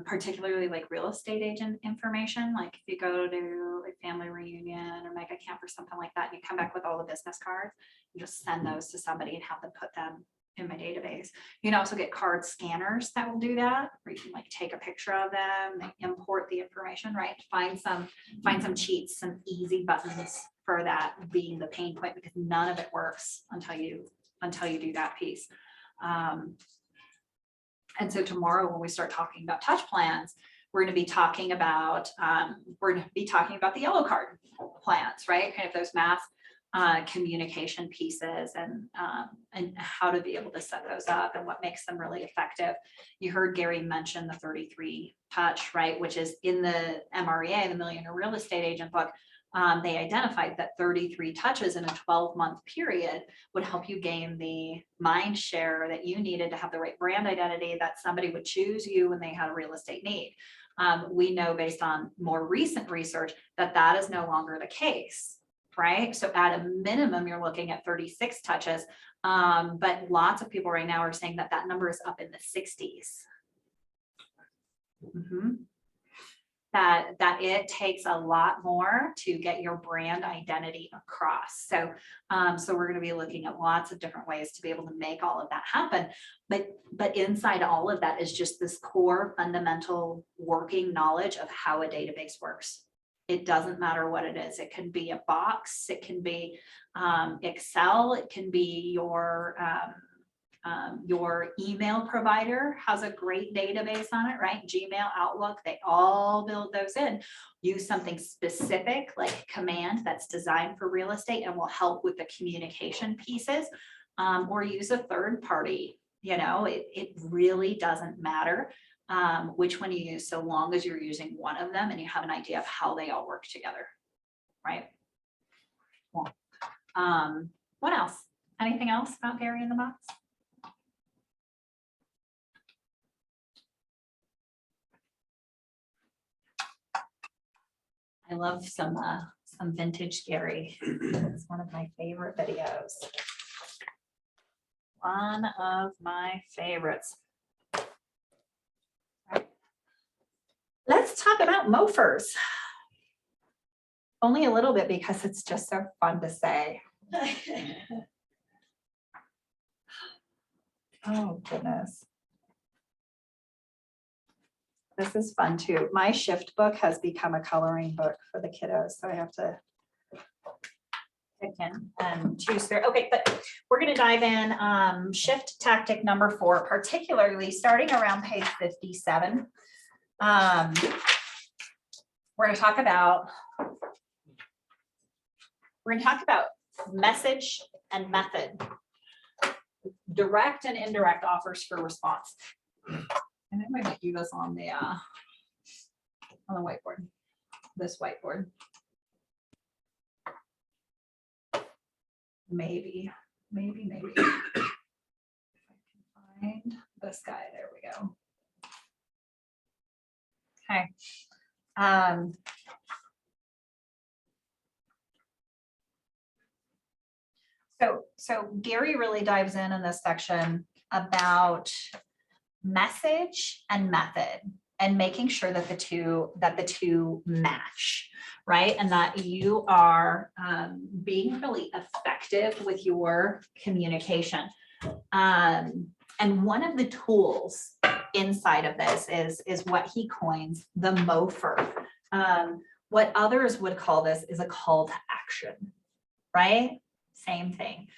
Particularly like real estate agent information, like if you go to a family reunion or mega camp or something like that, you come back with all the business cards, you just send those to somebody and have them put them in my database. You can also get card scanners that will do that, where you can like take a picture of them, and import the information, right? Find some cheats, some easy buttons for that being the pain point, because none of it works until you do that piece. And so tomorrow, when we start talking about touch plans, we're going to be talking about the yellow card plans, right? Kind of those mass communication pieces and how to be able to set those up and what makes them really effective. You heard Gary mention the 33 touch, right? Which is in the MREA, the Millionaire Real Estate Agent book. They identified that 33 touches in a 12-month period would help you gain the mind share that you needed to have the right brand identity, that somebody would choose you when they had a real estate need. We know based on more recent research that is no longer the case, right? So at a minimum, you're looking at 36 touches, but lots of people right now are saying that number is up in the 60s. That it takes a lot more to get your brand identity across. So we're going to be looking at lots of different ways to be able to make all of that happen. But inside all of that is just this core fundamental working knowledge of how a database works. It doesn't matter what it is. It can be a box, it can be Excel, it can be your email provider has a great database on it, right? Gmail, Outlook, they all build those in. Use something specific like Command that's designed for real estate and will help with the communication pieces, or use a third party. It really doesn't matter which one you use, so long as you're using one of them and you have an idea of how they all work together, right? Cool. What else? Anything else about Gary in the Box? I love some vintage Gary. It's one of my favorite videos. One of my favorites. Let's talk about MOFers. Only a little bit because it's just so fun to say. Oh, goodness. This is fun too. My shift book has become a coloring book for the kiddos, so I have to pick and choose through. Okay, but we're gonna dive in. Shift tactic number 4, particularly starting around page 57. We're gonna talk about message and method, direct and indirect offers for response. And then we might do this on the whiteboard, this whiteboard. Maybe. If I can find this guy, there we go. Okay. So Gary really dives in this section about message and method and making sure that the two match, right? And that you are being really effective with your communication. And one of the tools inside of this is what he coins the MOFer. What others would call this is a call to action, right? Same thing.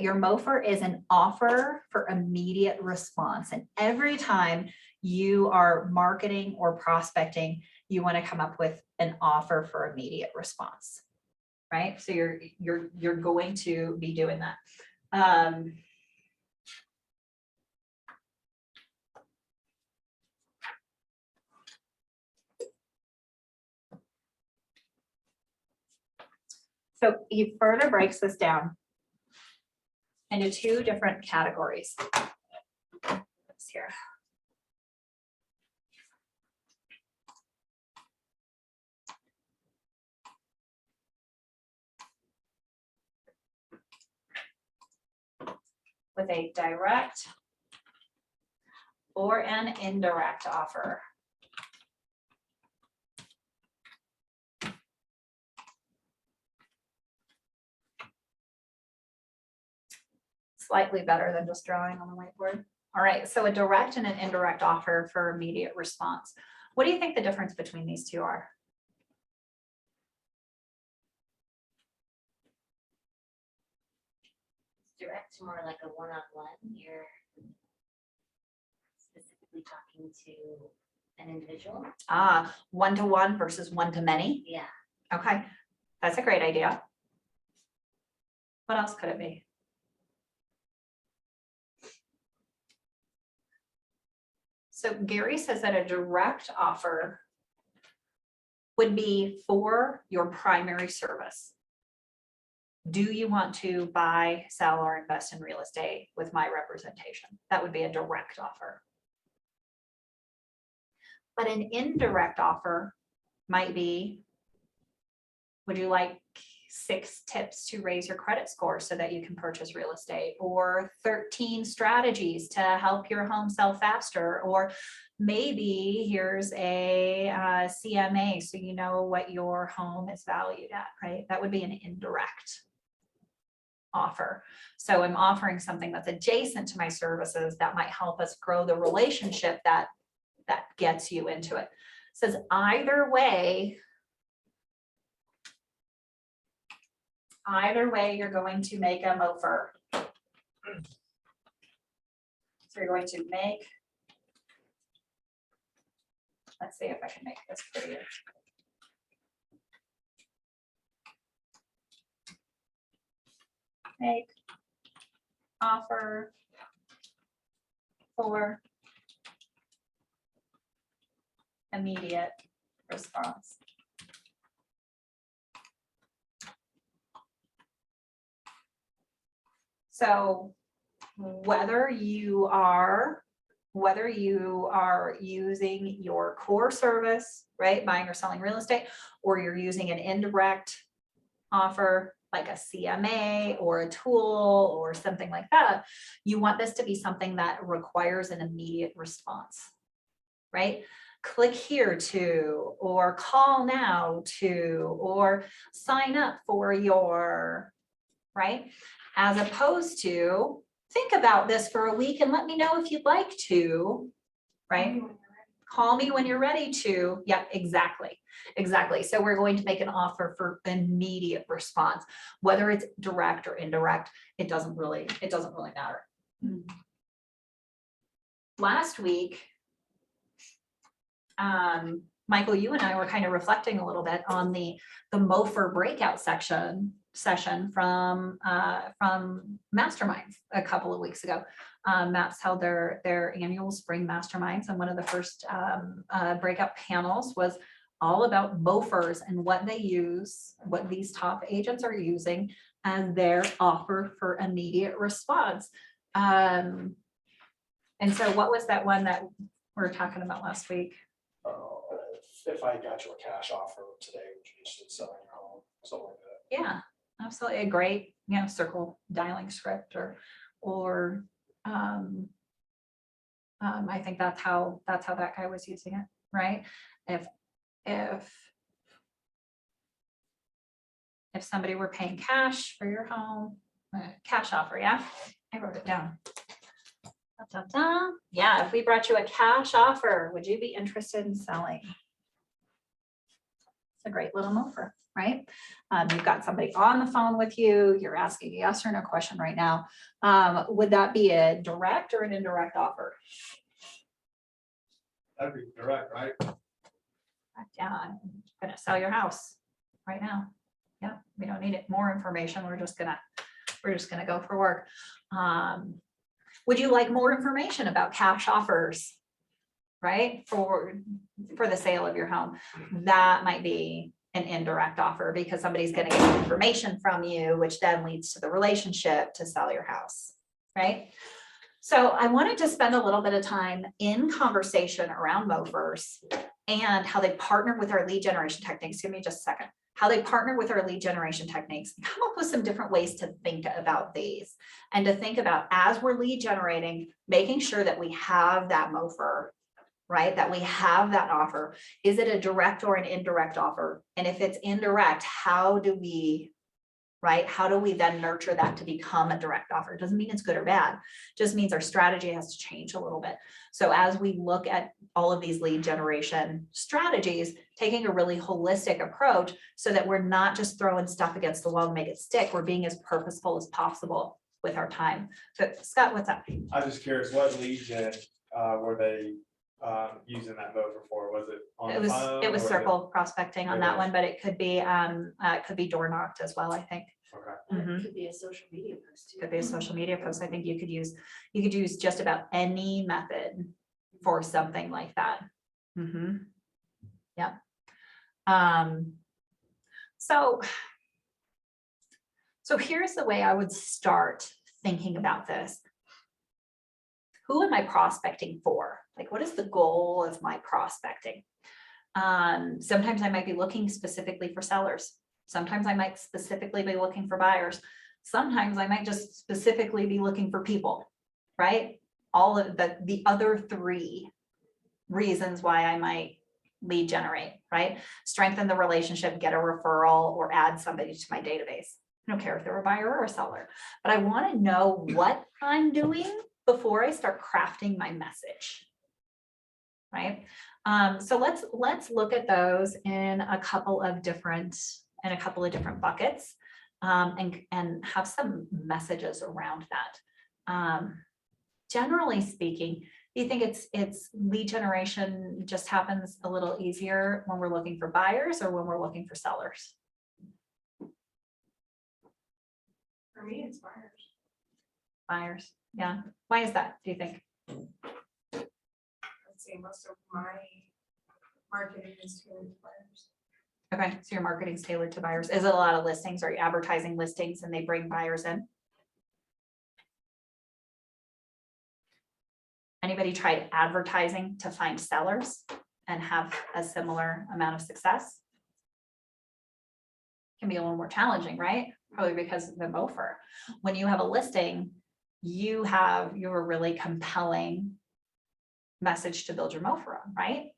Your MOFer is an offer for immediate response. And every time you are marketing or prospecting, you want to come up with an offer for immediate response, right? So you're going to be doing that. So he further breaks this down into 2 different categories. Here. With a direct or an indirect offer. Slightly better than just drawing on the whiteboard. All right, so a direct and an indirect offer for immediate response. What do you think the difference between these 2 are? Direct, more like a one-on-one, you're specifically talking to an individual. One-to-one versus one-to-many. Yeah. Okay, that's a great idea. What else could it be? So Gary says that a direct offer would be for your primary service. Do you want to buy, sell, or invest in real estate with my representation? That would be a direct offer. But an indirect offer might be, would you like 6 tips to raise your credit score so that you can purchase real estate, or 13 strategies to help your home sell faster, or maybe here's a CMA so you know what your home is valued at, right? That would be an indirect offer. So I'm offering something that's adjacent to my services that might help us grow the relationship that gets you into it. It says either way you're going to make a MOFer. So you're going to make, let's see if I can make this prettier. Make offer for immediate response. So whether you are using your core service, right, buying or selling real estate, or you're using an indirect offer like a CMA or a tool or something like that, you want this to be something that requires an immediate response, right? Click here to, or call now to, or sign up for your, right? As opposed to, think about this for a week and let me know if you'd like to, right? Call me when you're ready to. Yep, exactly. Exactly. So we're going to make an offer for immediate response, whether it's direct or indirect, it doesn't really matter. Last week, Michael, you and I were kind of reflecting a little bit on the MOFR breakout session from Masterminds a couple of weeks ago. MAPS held their annual spring masterminds, and one of the first breakout panels was all about MOFRs and what they use, what these top agents are using and their offer for immediate response. And so what was that one that we were talking about last week? If I got you a cash offer today, would you be interested in selling your home, something like that? Yeah, absolutely. A great, circle dialing script or I think that's how that guy was using it, right? If somebody were paying cash for your home, cash offer, yeah, I wrote it down. Da, da, da. Yeah, if we brought you a cash offer, would you be interested in selling? It's a great little offer, right? You've got somebody on the phone with you, you're asking a yes or no question right now. Would that be a direct or an indirect offer? That'd be direct, right? Yeah, I'm gonna sell your house right now. Yeah, we don't need it more information. We're just gonna go for work. Would you like more information about cash offers? Right, for the sale of your home? That might be an indirect offer because somebody's gonna get information from you, which then leads to the relationship to sell your house, right? So I wanted to spend a little bit of time in conversation around MOFRs and how they partner with our lead generation techniques. Give me just a second. How they partner with our lead generation techniques, come up with some different ways to think about these and to think about, as we're lead generating, making sure that we have that MOFR, right? That we have that offer. Is it a direct or an indirect offer? And if it's indirect, how do we, right? How do we then nurture that to become a direct offer? It doesn't mean it's good or bad, it just means our strategy has to change a little bit. So as we look at all of these lead generation strategies, taking a really holistic approach so that we're not just throwing stuff against the wall to make it stick, we're being as purposeful as possible with our time. So Scott, what's up? I was just curious, what lead gen were they using that MOFR for? Was it on the phone? It was or circle prospecting on It that was. one, but it could be door knocked as well, I think. Okay. And it could be a social media post too. Could be a social media post. I think you could use just about any method for something like that. Yep. So here's the way I would start thinking about this. Who am I prospecting for? Like, what is the goal of my prospecting? Sometimes I might be looking specifically for sellers. Sometimes I might specifically be looking for buyers. Sometimes I might just specifically be looking for people, right? All of the other three reasons why I might lead generate, right? Strengthen the relationship, get a referral, or add somebody to my database. I don't care if they're a buyer or a seller, but I want to know what I'm doing before I start crafting my message, right? So let's look at those in a couple of different buckets, and have some messages around that. Generally speaking, do you think it's lead generation just happens a little easier when we're looking for buyers or when we're looking for sellers? For me, it's buyers. Buyers, yeah. Why is that, do you think? I'd say most of my marketing is tailored to buyers. Okay, so your marketing's tailored to buyers. Is it a lot of listings? Are you advertising listings and they bring buyers in? Anybody tried advertising to find sellers and have a similar amount of success? Can be a little more challenging, right? Probably because of the MOFR. When you have a listing, you have your really compelling message to build your MOFR on, right?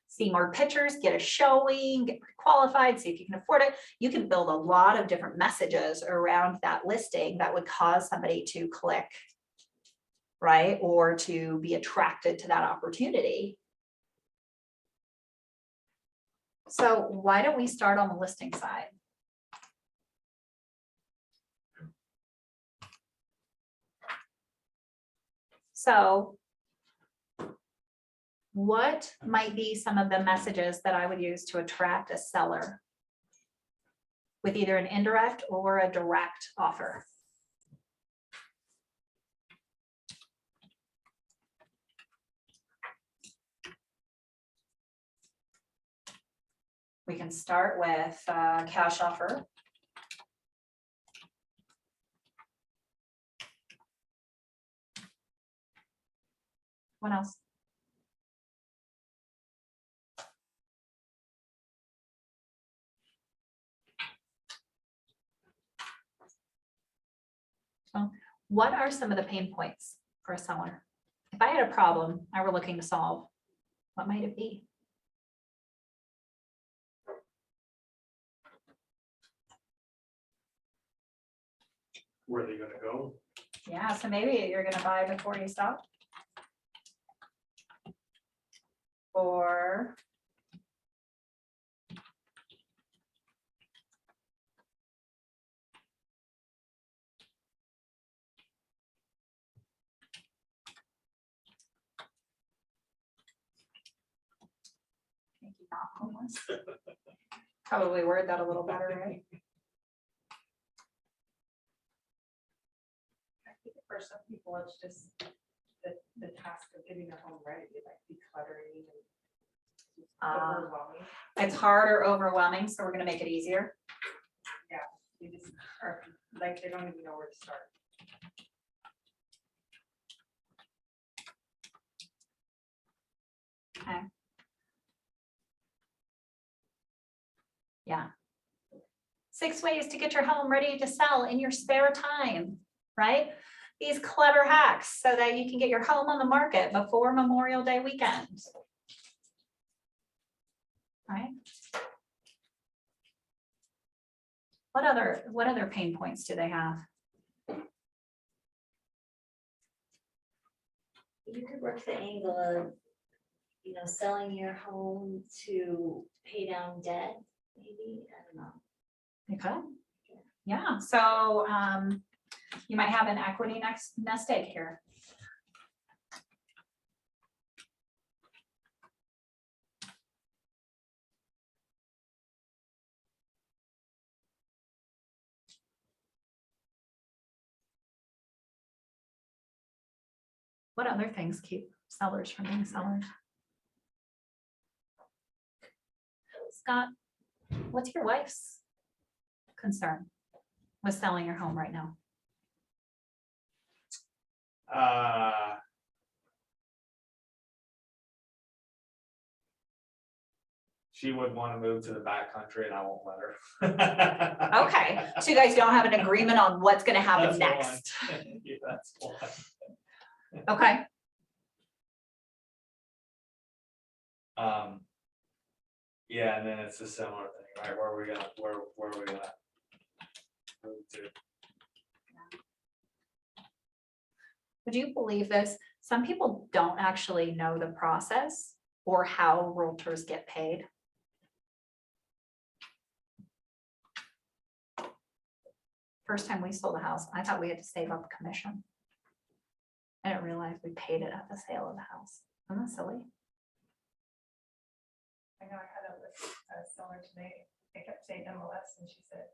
See more pictures, get a showing, get pre-qualified, see if you can afford it. You can build a lot of different messages around that listing that would cause somebody to click, right? Or to be attracted to that opportunity. So why don't we start on the listing side? So what might be some of the messages that I would use to attract a seller with either an indirect or a direct offer? We can start with cash offer. What else? So what are some of the pain points for a seller? If I had a problem I were looking to solve, what might it be? Where are they gonna go? Yeah, so maybe you're gonna buy before you stop. Or make you not homeless. Probably word that a little better, right? I think for some people, it's just the task of getting their home ready, like decluttering and overwhelming. It's hard or overwhelming, so we're gonna make it easier. They just are, like, they don't even know where to start. Okay. Yeah. 6 ways to get your home ready to sell in your spare time, right? These clever hacks so that you can get your home on the market before Memorial Day weekend. Right? What other pain points do they have? You could work the angle of, you know, selling your home to pay down debt, maybe, I don't know. You could. Yeah, so you might have an equity nest egg here. What other things keep sellers from being sellers? Scott, what's your wife's concern with selling your home right now? She would want to move to the back country and I won't let her. Okay, so you guys don't have an agreement on what's gonna happen That's next. one. Yeah, that's one. Okay, Yeah, and then it's a similar thing, right? Where are we gonna move to? would you believe this? Some people don't actually know the process or how realtors get paid. First time we sold a house, I thought we had to save up commission. I didn't realize we paid it at the sale of the house. Isn't that silly? I know I had a seller today, I kept saying MLS and she said,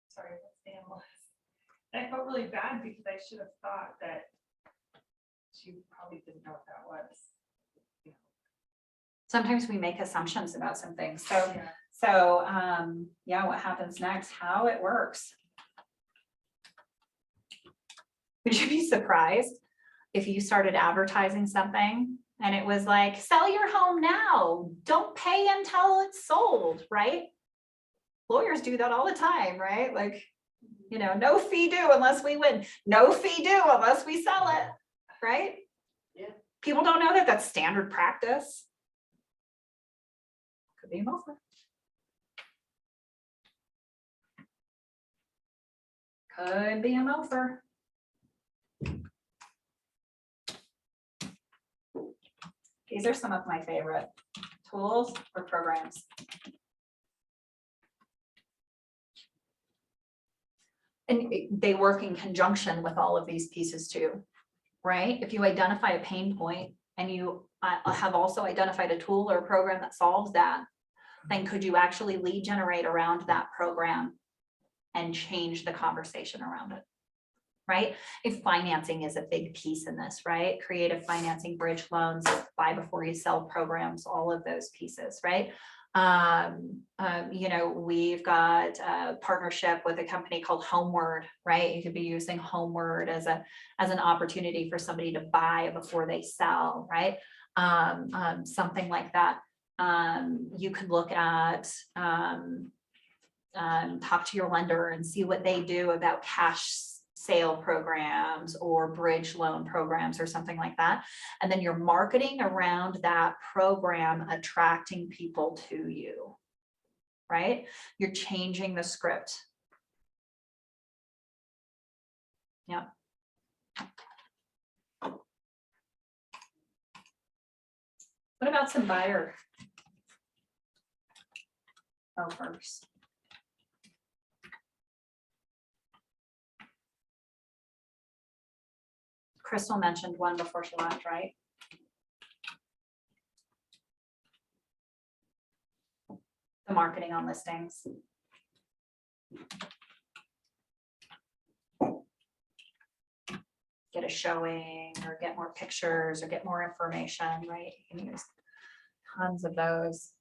sorry, what's the MLS? And I felt really bad because I should have thought that she probably didn't know what that was. Sometimes we make assumptions about some things. So, Yeah. yeah, what happens next, how it works. Would you be surprised if you started advertising something and it was like, sell your home now, don't pay until it's sold, right? Lawyers do that all the time, right? Like, you know, no fee due unless we win, no fee due unless we sell it, right? Yeah. People don't know that that's standard practice. Could be a offer. Could be an offer. These are some of my favorite tools or programs. And they work in conjunction with all of these pieces too, right? If you identify a pain point and you have also identified a tool or a program that solves that, then could you actually lead generate around that program and change the conversation around it? Right? If financing is a big piece in this, right? Creative financing, bridge loans, buy before you sell programs, all of those pieces, right? You know, we've got a partnership with a company called Homeward, right? You could be using Homeward as an opportunity for somebody to buy before they sell, right? Something like that. You could look at talk to your lender and see what they do about cash sale programs or bridge loan programs or something like that. And then you're marketing around that program, attracting people to you, right? You're changing the script. Yeah. What about some buyer offers? Crystal mentioned one before she left, right? The marketing on listings. Get a showing or get more pictures or get more information, right? You can use tons of those.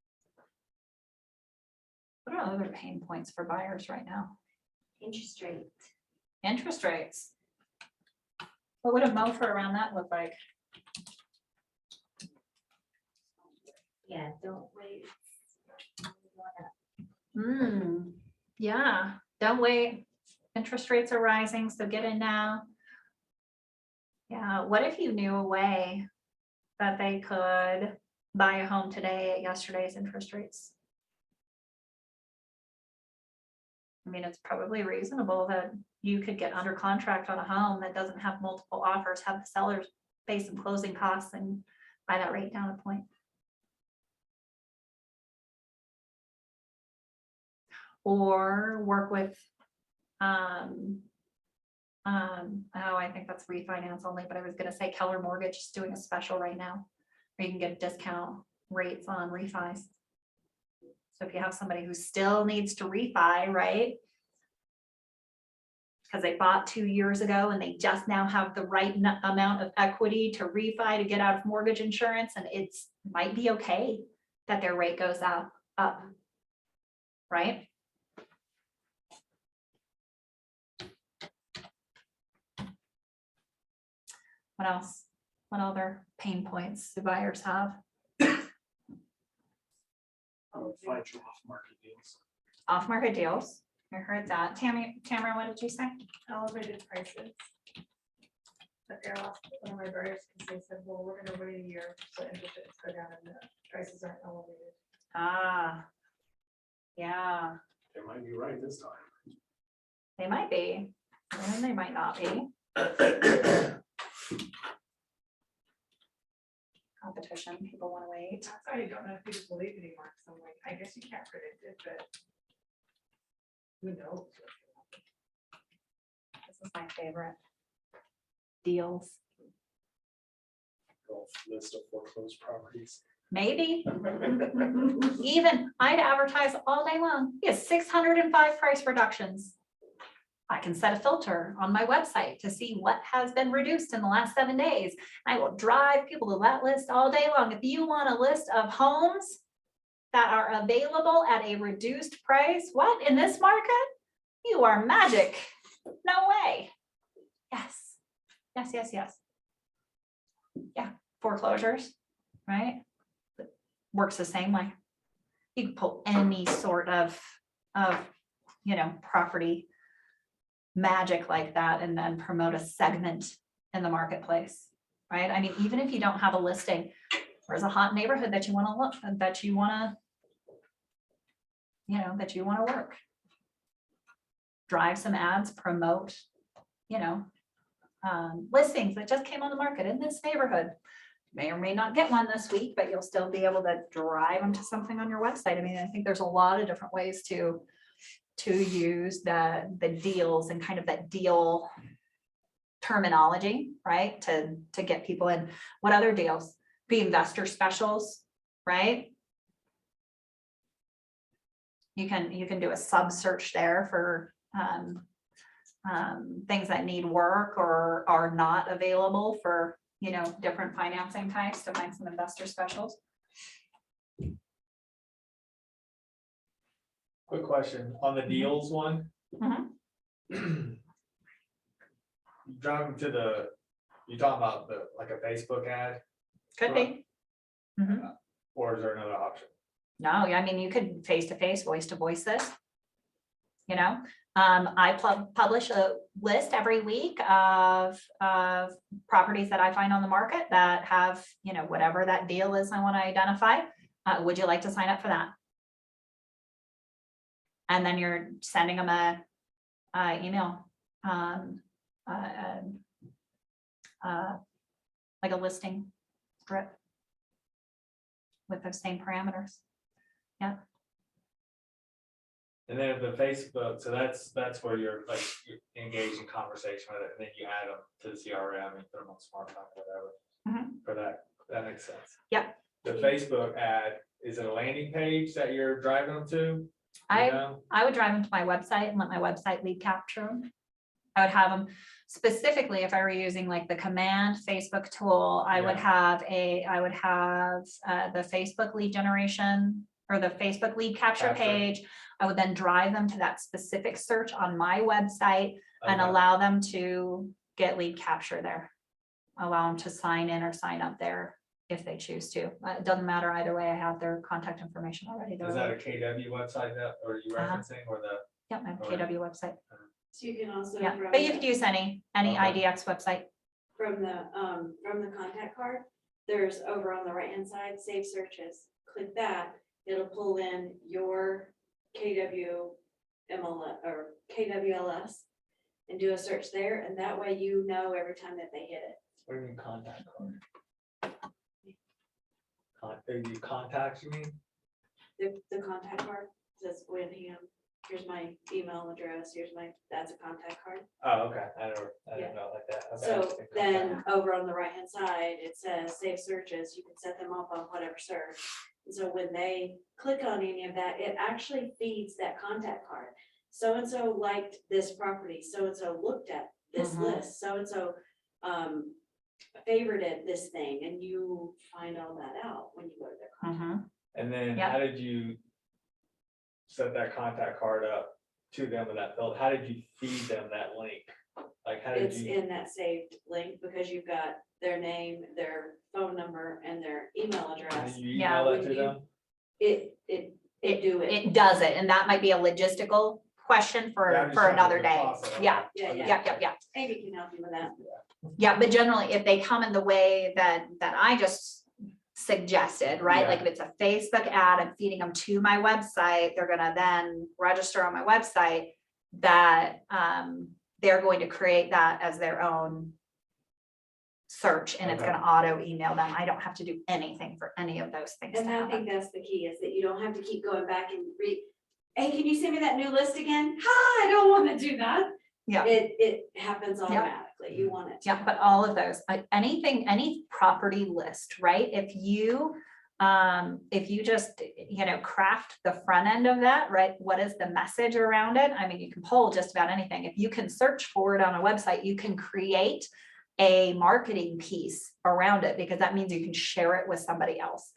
What are other pain points for buyers right now? Interest rate. Interest rates. What would a MOFR around that look like? Yeah, don't wait. Yeah, don't wait. Interest rates are rising, so get in now. Yeah, what if you knew a way that they could buy a home today at yesterday's interest rates? I mean, it's probably reasonable that you could get under contract on a home that doesn't have multiple offers, have the sellers pay some closing costs and buy that rate down a point. Or work with, oh, I think that's refinance only, but I was gonna say Keller Mortgage is doing a special right now, where you can get discount rates on refis. So if you have somebody who still needs to refi, right? Because they bought 2 years ago and they just now have the right amount of equity to refi to get out of mortgage insurance, and it's might be okay that their rate goes up, right? What else? What other pain points do buyers have? Find your off-market deals. Off-market deals. I heard that. Tamara, what did you say? Elevated prices. But they're off one of my buyers, because they said, well, we're gonna wait a year, so interest rates go down and the prices aren't elevated. Ah, yeah, They might be right this time. they might be, and they might not be. Competition, people want to wait. That's why I don't know if you just believe anymore, because I'm like, I guess you can't predict it, but who knows? This is my favorite. Deals, Go list of foreclosed properties. maybe. Even I'd advertise all day long. He has 605 price reductions. I can set a filter on my website to see what has been reduced in the last 7 days. I will drive people to that list all day long. If you want a list of homes that are available at a reduced price, what, in this market? You are magic. No way. Yes, yes, yes, yes. foreclosures, right? Works the same way. You can pull any sort of, property magic like that and then promote a segment in the marketplace, right? I mean, even if you don't have a listing, there's a hot neighborhood that you want to look, that you want to work. Drive some ads, promote, listings that just came on the market in this neighborhood. May or may not get one this week, but you'll still be able to drive them to something on your website. I mean, I think there's a lot of different ways to use the deals and kind of that deal terminology, right? To get people in. What other deals? Be investor specials, right? You can do a sub search there for things that need work or are not available for, different financing types to find some investor specials. Quick question on the deals one. Mhm. Driving to you talking about like a Facebook ad, Could be. Mhm. or is there another option? No, I mean, you could face-to-face, voice-to-voice this. I publish a list every week of properties that I find on the market that have, whatever that deal is I want to identify. Would you like to sign up for that? And then you're sending them a email, like a listing script with those same parameters. Yeah. And then the Facebook, so that's where you're like you engage in conversation with it, and then you add them to the CRM and put them on SmartTalk, whatever. Mhm. For that makes sense. Yep. The Facebook ad, is it a landing page that you're driving them to? I would drive them to my website and let my website lead capture them. I would have them specifically, if I were using like the command Facebook tool, I would have the Facebook lead generation or the Facebook lead capture Capture. page. I would then drive them to that specific search on my website and Okay. allow them to get lead capture there. Allow them to sign in or sign up there if they choose to. It doesn't matter either way. I have their contact information already. Is that a KW website that, or are you Uh-huh. referencing, or the? Yep, my Alright. KW website. So you can also. Yeah, from but you the- could use any Okay. IDX website. From the contact card, there's over on the right-hand side, save searches. Click that, it'll pull in your KW MLS or KWLS and do a search there, and that way you know every time that they hit it. What do you mean contact card? You contacts, you mean? The contact card says Wyndham, here's my email address, that's a contact card. Oh, okay, I didn't know it like that. Okay, So interesting. then over on the right-hand side, it says save searches, you can set them up on whatever search. And so when they click on any of that, it actually feeds that contact card. So-and-so liked this property, so-and-so looked at this Mhm. list, so-and-so favorited this thing, and you find all that out when you go to their contact. And then Yep. how did you set that contact card up to them in that field? How did you feed them that link? Like, how did It's you? in that saved link because you've got their name, their phone number, and their email And address. you Yeah, email that when to you- them? It do it. It does it, and that might be a logistical question Yeah, I'm for just trying to another get the day. process. Yeah, Yeah, yeah. Amy can help you with that. Yeah, but generally, if they come in the way that I just suggested, right? Yeah. Like if it's a Facebook ad, I'm feeding them to my website, they're gonna then register on my website that they're going to create that as their own search, and it's Okay. gonna auto email them. I don't have to do anything for any of those things to And I happen. think that's the key, is that you don't have to keep going back and read, hey, can you send me that new list again? Ha, I don't want to do that. Yeah. It happens automatically. You want it. to. Yeah, but all of those, anything, any property list, right? If you just, craft the front end of that, right? What is the message around it? I mean, you can pull just about anything. If you can search for it on a website, you can create a marketing piece around it, because that means you can share it with somebody else.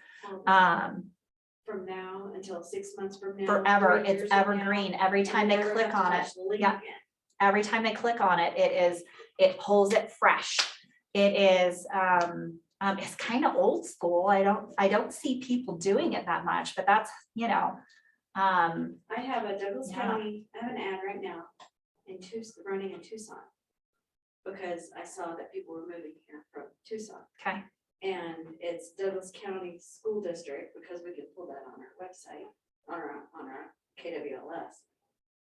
From now until 6 months from now. Forever, 3 it's years from now, evergreen. Every you time they never click have to on it, touch the link yeah. again. every time they click on it, it pulls it fresh. It is, It's kind of old school. I don't see people doing it that much, but that's, I have a Douglas Yeah. County, I have an ad right now in running in Tucson. Because I saw that people were moving here from Tucson. okay. And it's Douglas County School District, because we can pull that on our website, on our KWLS.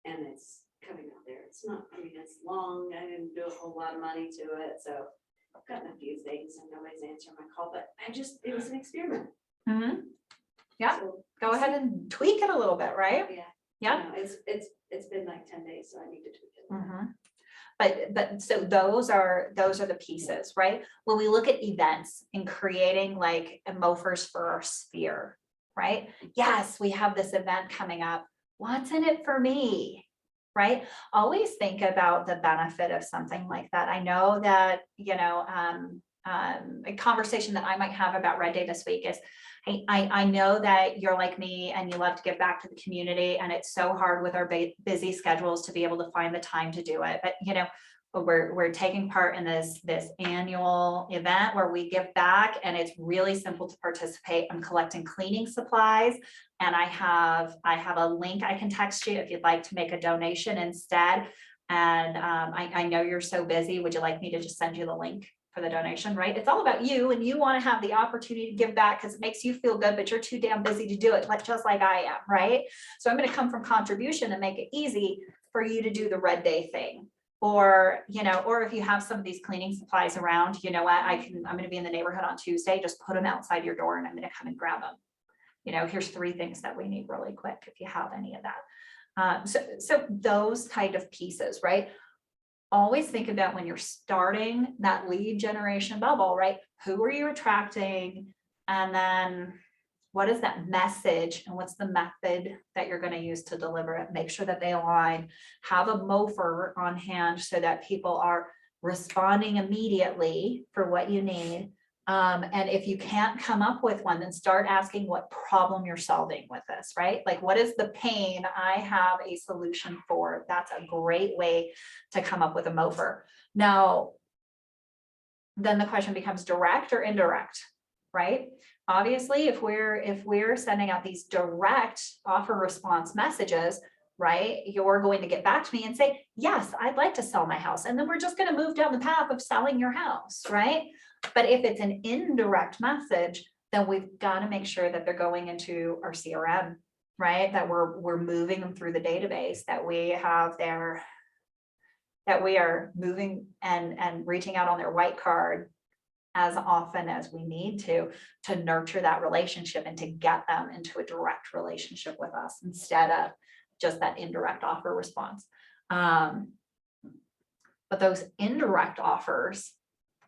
And it's coming out there. It's not, I mean, it's long. I didn't do a whole lot of money to it, so I've gotten a few things and nobody's answering my call, but it was an experiment. Mhm. Yeah. So, Go ahead and tweak it a little bit, right? Yeah. Yeah. no, It's been like 10 days, so I need to tweak it. Mhm. But so those are the pieces, right? When we look at events and creating like MOFers for our sphere, right? Yes, we have this event coming up. What's in it for me? Right? Always think about the benefit of something like that. I know that, a conversation that I might have about Red Day this week is, I know that you're like me and you love to give back to the community, and it's so hard with our busy schedules to be able to find the time to do it. But we're taking part in this annual event where we give back, and it's really simple to participate. I'm collecting cleaning supplies, and I have a link I can text you if you'd like to make a donation instead. And I know you're so busy. Would you like me to just send you the link for the donation, right? It's all about you, and you want to have the opportunity to give back because it makes you feel good, but you're too damn busy to do it, just like I am, right? So I'm going to come from contribution and make it easy for you to do the Red Day thing. Or if you have some of these cleaning supplies around, you know what, I'm going to be in the neighborhood on Tuesday, just put them outside your door and I'm going to come and grab them. Here's 3 things that we need really quick if you have any of that. So those kind of pieces, right? Always think about when you're starting that lead generation bubble, right? Who are you attracting? And then what is that message and what's the method that you're going to use to deliver it? Make sure that they align. Have a MOFer on hand so that people are responding immediately for what you need. And if you can't come up with one, then start asking what problem you're solving with this, right? Like, what is the pain I have a solution for? That's a great way to come up with a MOFer. Now, then the question becomes direct or indirect, right? Obviously, if we're sending out these direct offer response messages, right, you're going to get back to me and say, yes, I'd like to sell my house. And then we're just going to move down the path of selling your house, right? But if it's an indirect message, then we've got to make sure that they're going into our CRM, right? That we're moving them through the database, that we have that we are moving and reaching out on their white card as often as we need to nurture that relationship and to get them into a direct relationship with us instead of just that indirect offer response. But those indirect offers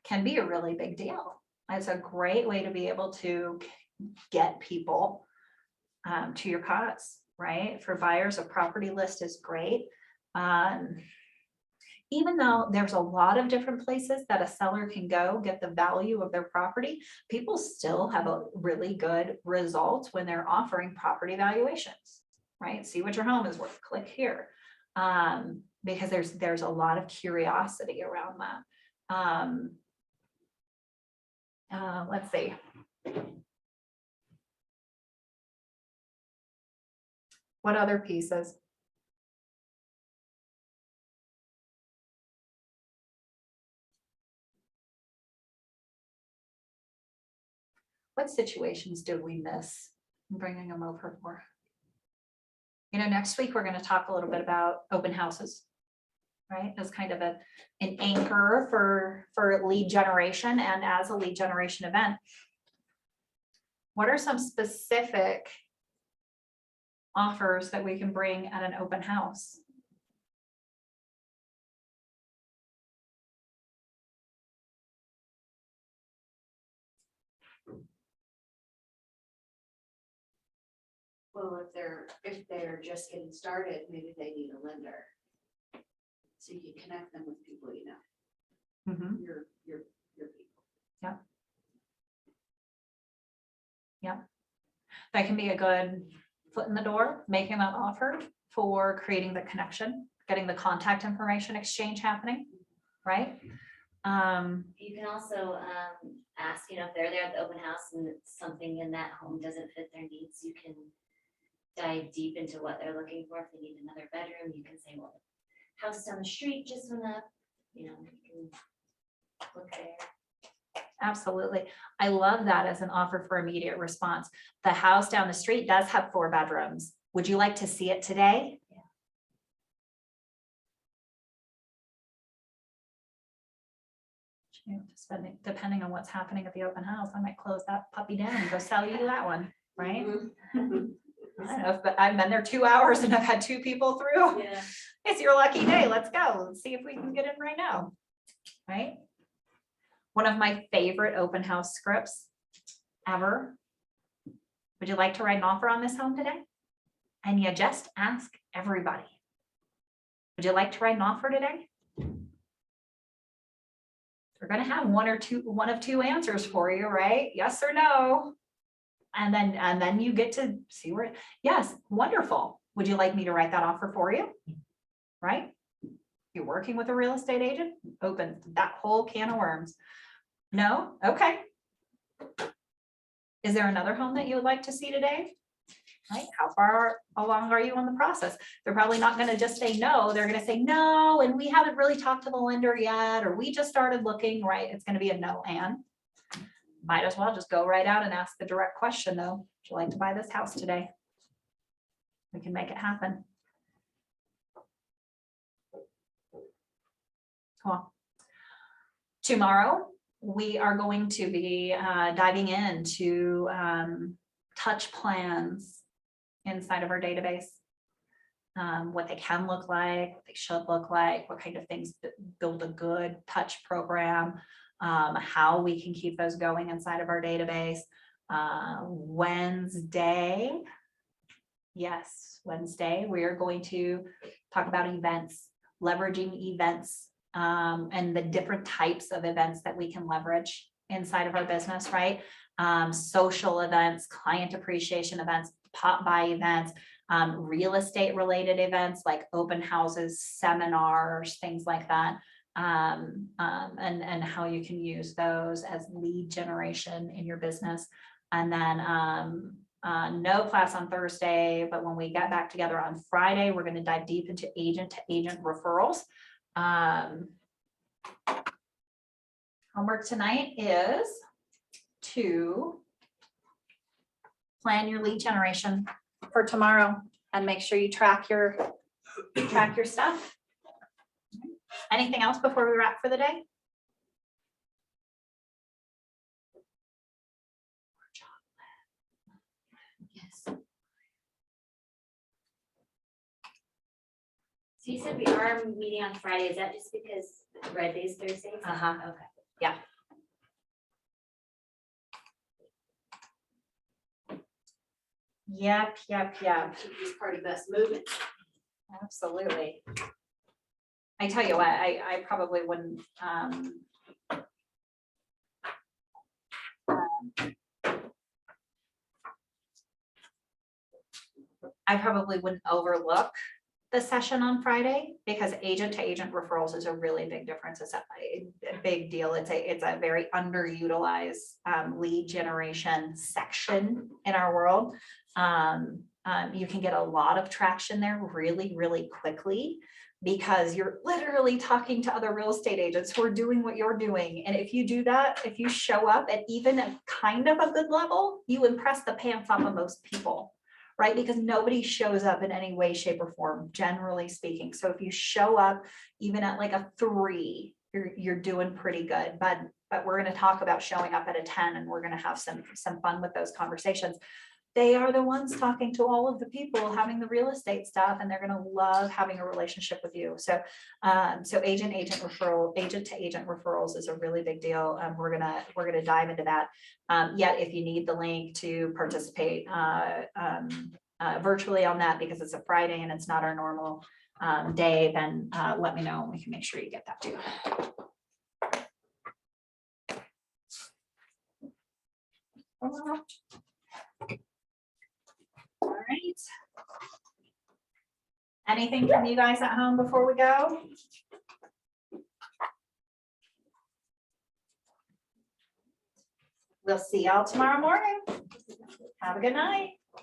can be a really big deal. It's a great way to be able to get people to your cause, right? For buyers, a property list is great. Even though there's a lot of different places that a seller can go get the value of their property, people still have a really good result when they're offering property valuations, right? See what your home is worth, click here. Because there's a lot of curiosity around that. Let's see. What other pieces? What situations did we miss in bringing them over for? Next week, we're going to talk a little bit about open houses, right? As kind of an anchor for lead generation and as a lead generation event. What are some specific offers that we can bring at an open house? Well, if they're just getting started, maybe they need a lender. So you can connect them with people, Mhm. your people. Yeah. That can be a good foot in the door, making that offer for creating the connection, getting the contact information exchange happening, right? You can also ask, if they're there at the open house and something in that home doesn't fit their needs, you can dive deep into what they're looking for. If they need another bedroom, you can say, well, the house down the street just went up, you can look there. Absolutely. I love that as an offer for immediate response. The house down the street does have 4 bedrooms. Would you like to see it today? Depending on what's happening at the open house, I might close that puppy down and go sell you that one, right? I don't know, but I've been there 2 hours and I've had 2 people through. Yeah. It's your lucky day. Let's go. Let's see if we can get in right now. Right? One of my favorite open house scripts ever. Would you like to write an offer on this home today? And you just ask everybody. Would you like to write an offer today? We're going to have one of two answers for you, right? Yes or no. And then you get to see where, yes, wonderful. Would you like me to write that offer for you? Right? You're working with a real estate agent, open that whole can of worms. No? Okay. Is there another home that you would like to see today? Right? How far along are you on the process? They're probably not going to just say no. They're going to say no, and we haven't really talked to the lender yet, or we just started looking, right? It's going to be a no and. Might as well just go right out and ask the direct question though. Would you like to buy this house today? We can make it happen. Cool. Tomorrow, we are going to be diving into touch plans inside of our database. What they can look like, what they should look like, what kind of things build a good touch program, how we can keep those going inside of our database. Wednesday, yes, Wednesday, we are going to talk about events, leveraging events, and the different types of events that we can leverage inside of our business, right? Social events, client appreciation events, pop by events, real estate related events like open houses, seminars, things like that. And how you can use those as lead generation in your business. And then no class on Thursday, but when we get back together on Friday, we're going to dive deep into agent-to-agent referrals. Homework tonight is to plan your lead generation for tomorrow and make sure you track your stuff. Anything else before we wrap for the day? Yes. So you said we are meeting on Friday. Is that just because Red Day is Thursday? Uh-huh. Okay. Yeah. Yep. Keep this party bus moving. Absolutely. I tell you what, I probably wouldn't, I probably wouldn't overlook the session on Friday because agent to agent referrals is a really big difference. It's a big deal. It's a very underutilized lead generation section in our world. You can get a lot of traction there really, really quickly because you're literally talking to other real estate agents who are doing what you're doing. And if you do that, if you show up at even a kind of a good level, you impress the pants off of most people, right? Because nobody shows up in any way, shape, or form, generally speaking. So if you show up even at like a 3, you're doing pretty good. But we're going to talk about showing up at a 10, and we're going to have some fun with those conversations. They are the ones talking to all of the people having the real estate stuff, and they're going to love having a relationship with you. So, agent to agent referrals is a really big deal. We're gonna dive into that. Yet, if you need the link to participate virtually on that because it's a Friday and it's not our normal day, then let me know and we can make sure you get that too. All right. Anything from you guys at home before we go? We'll see y'all tomorrow morning. Have a good night.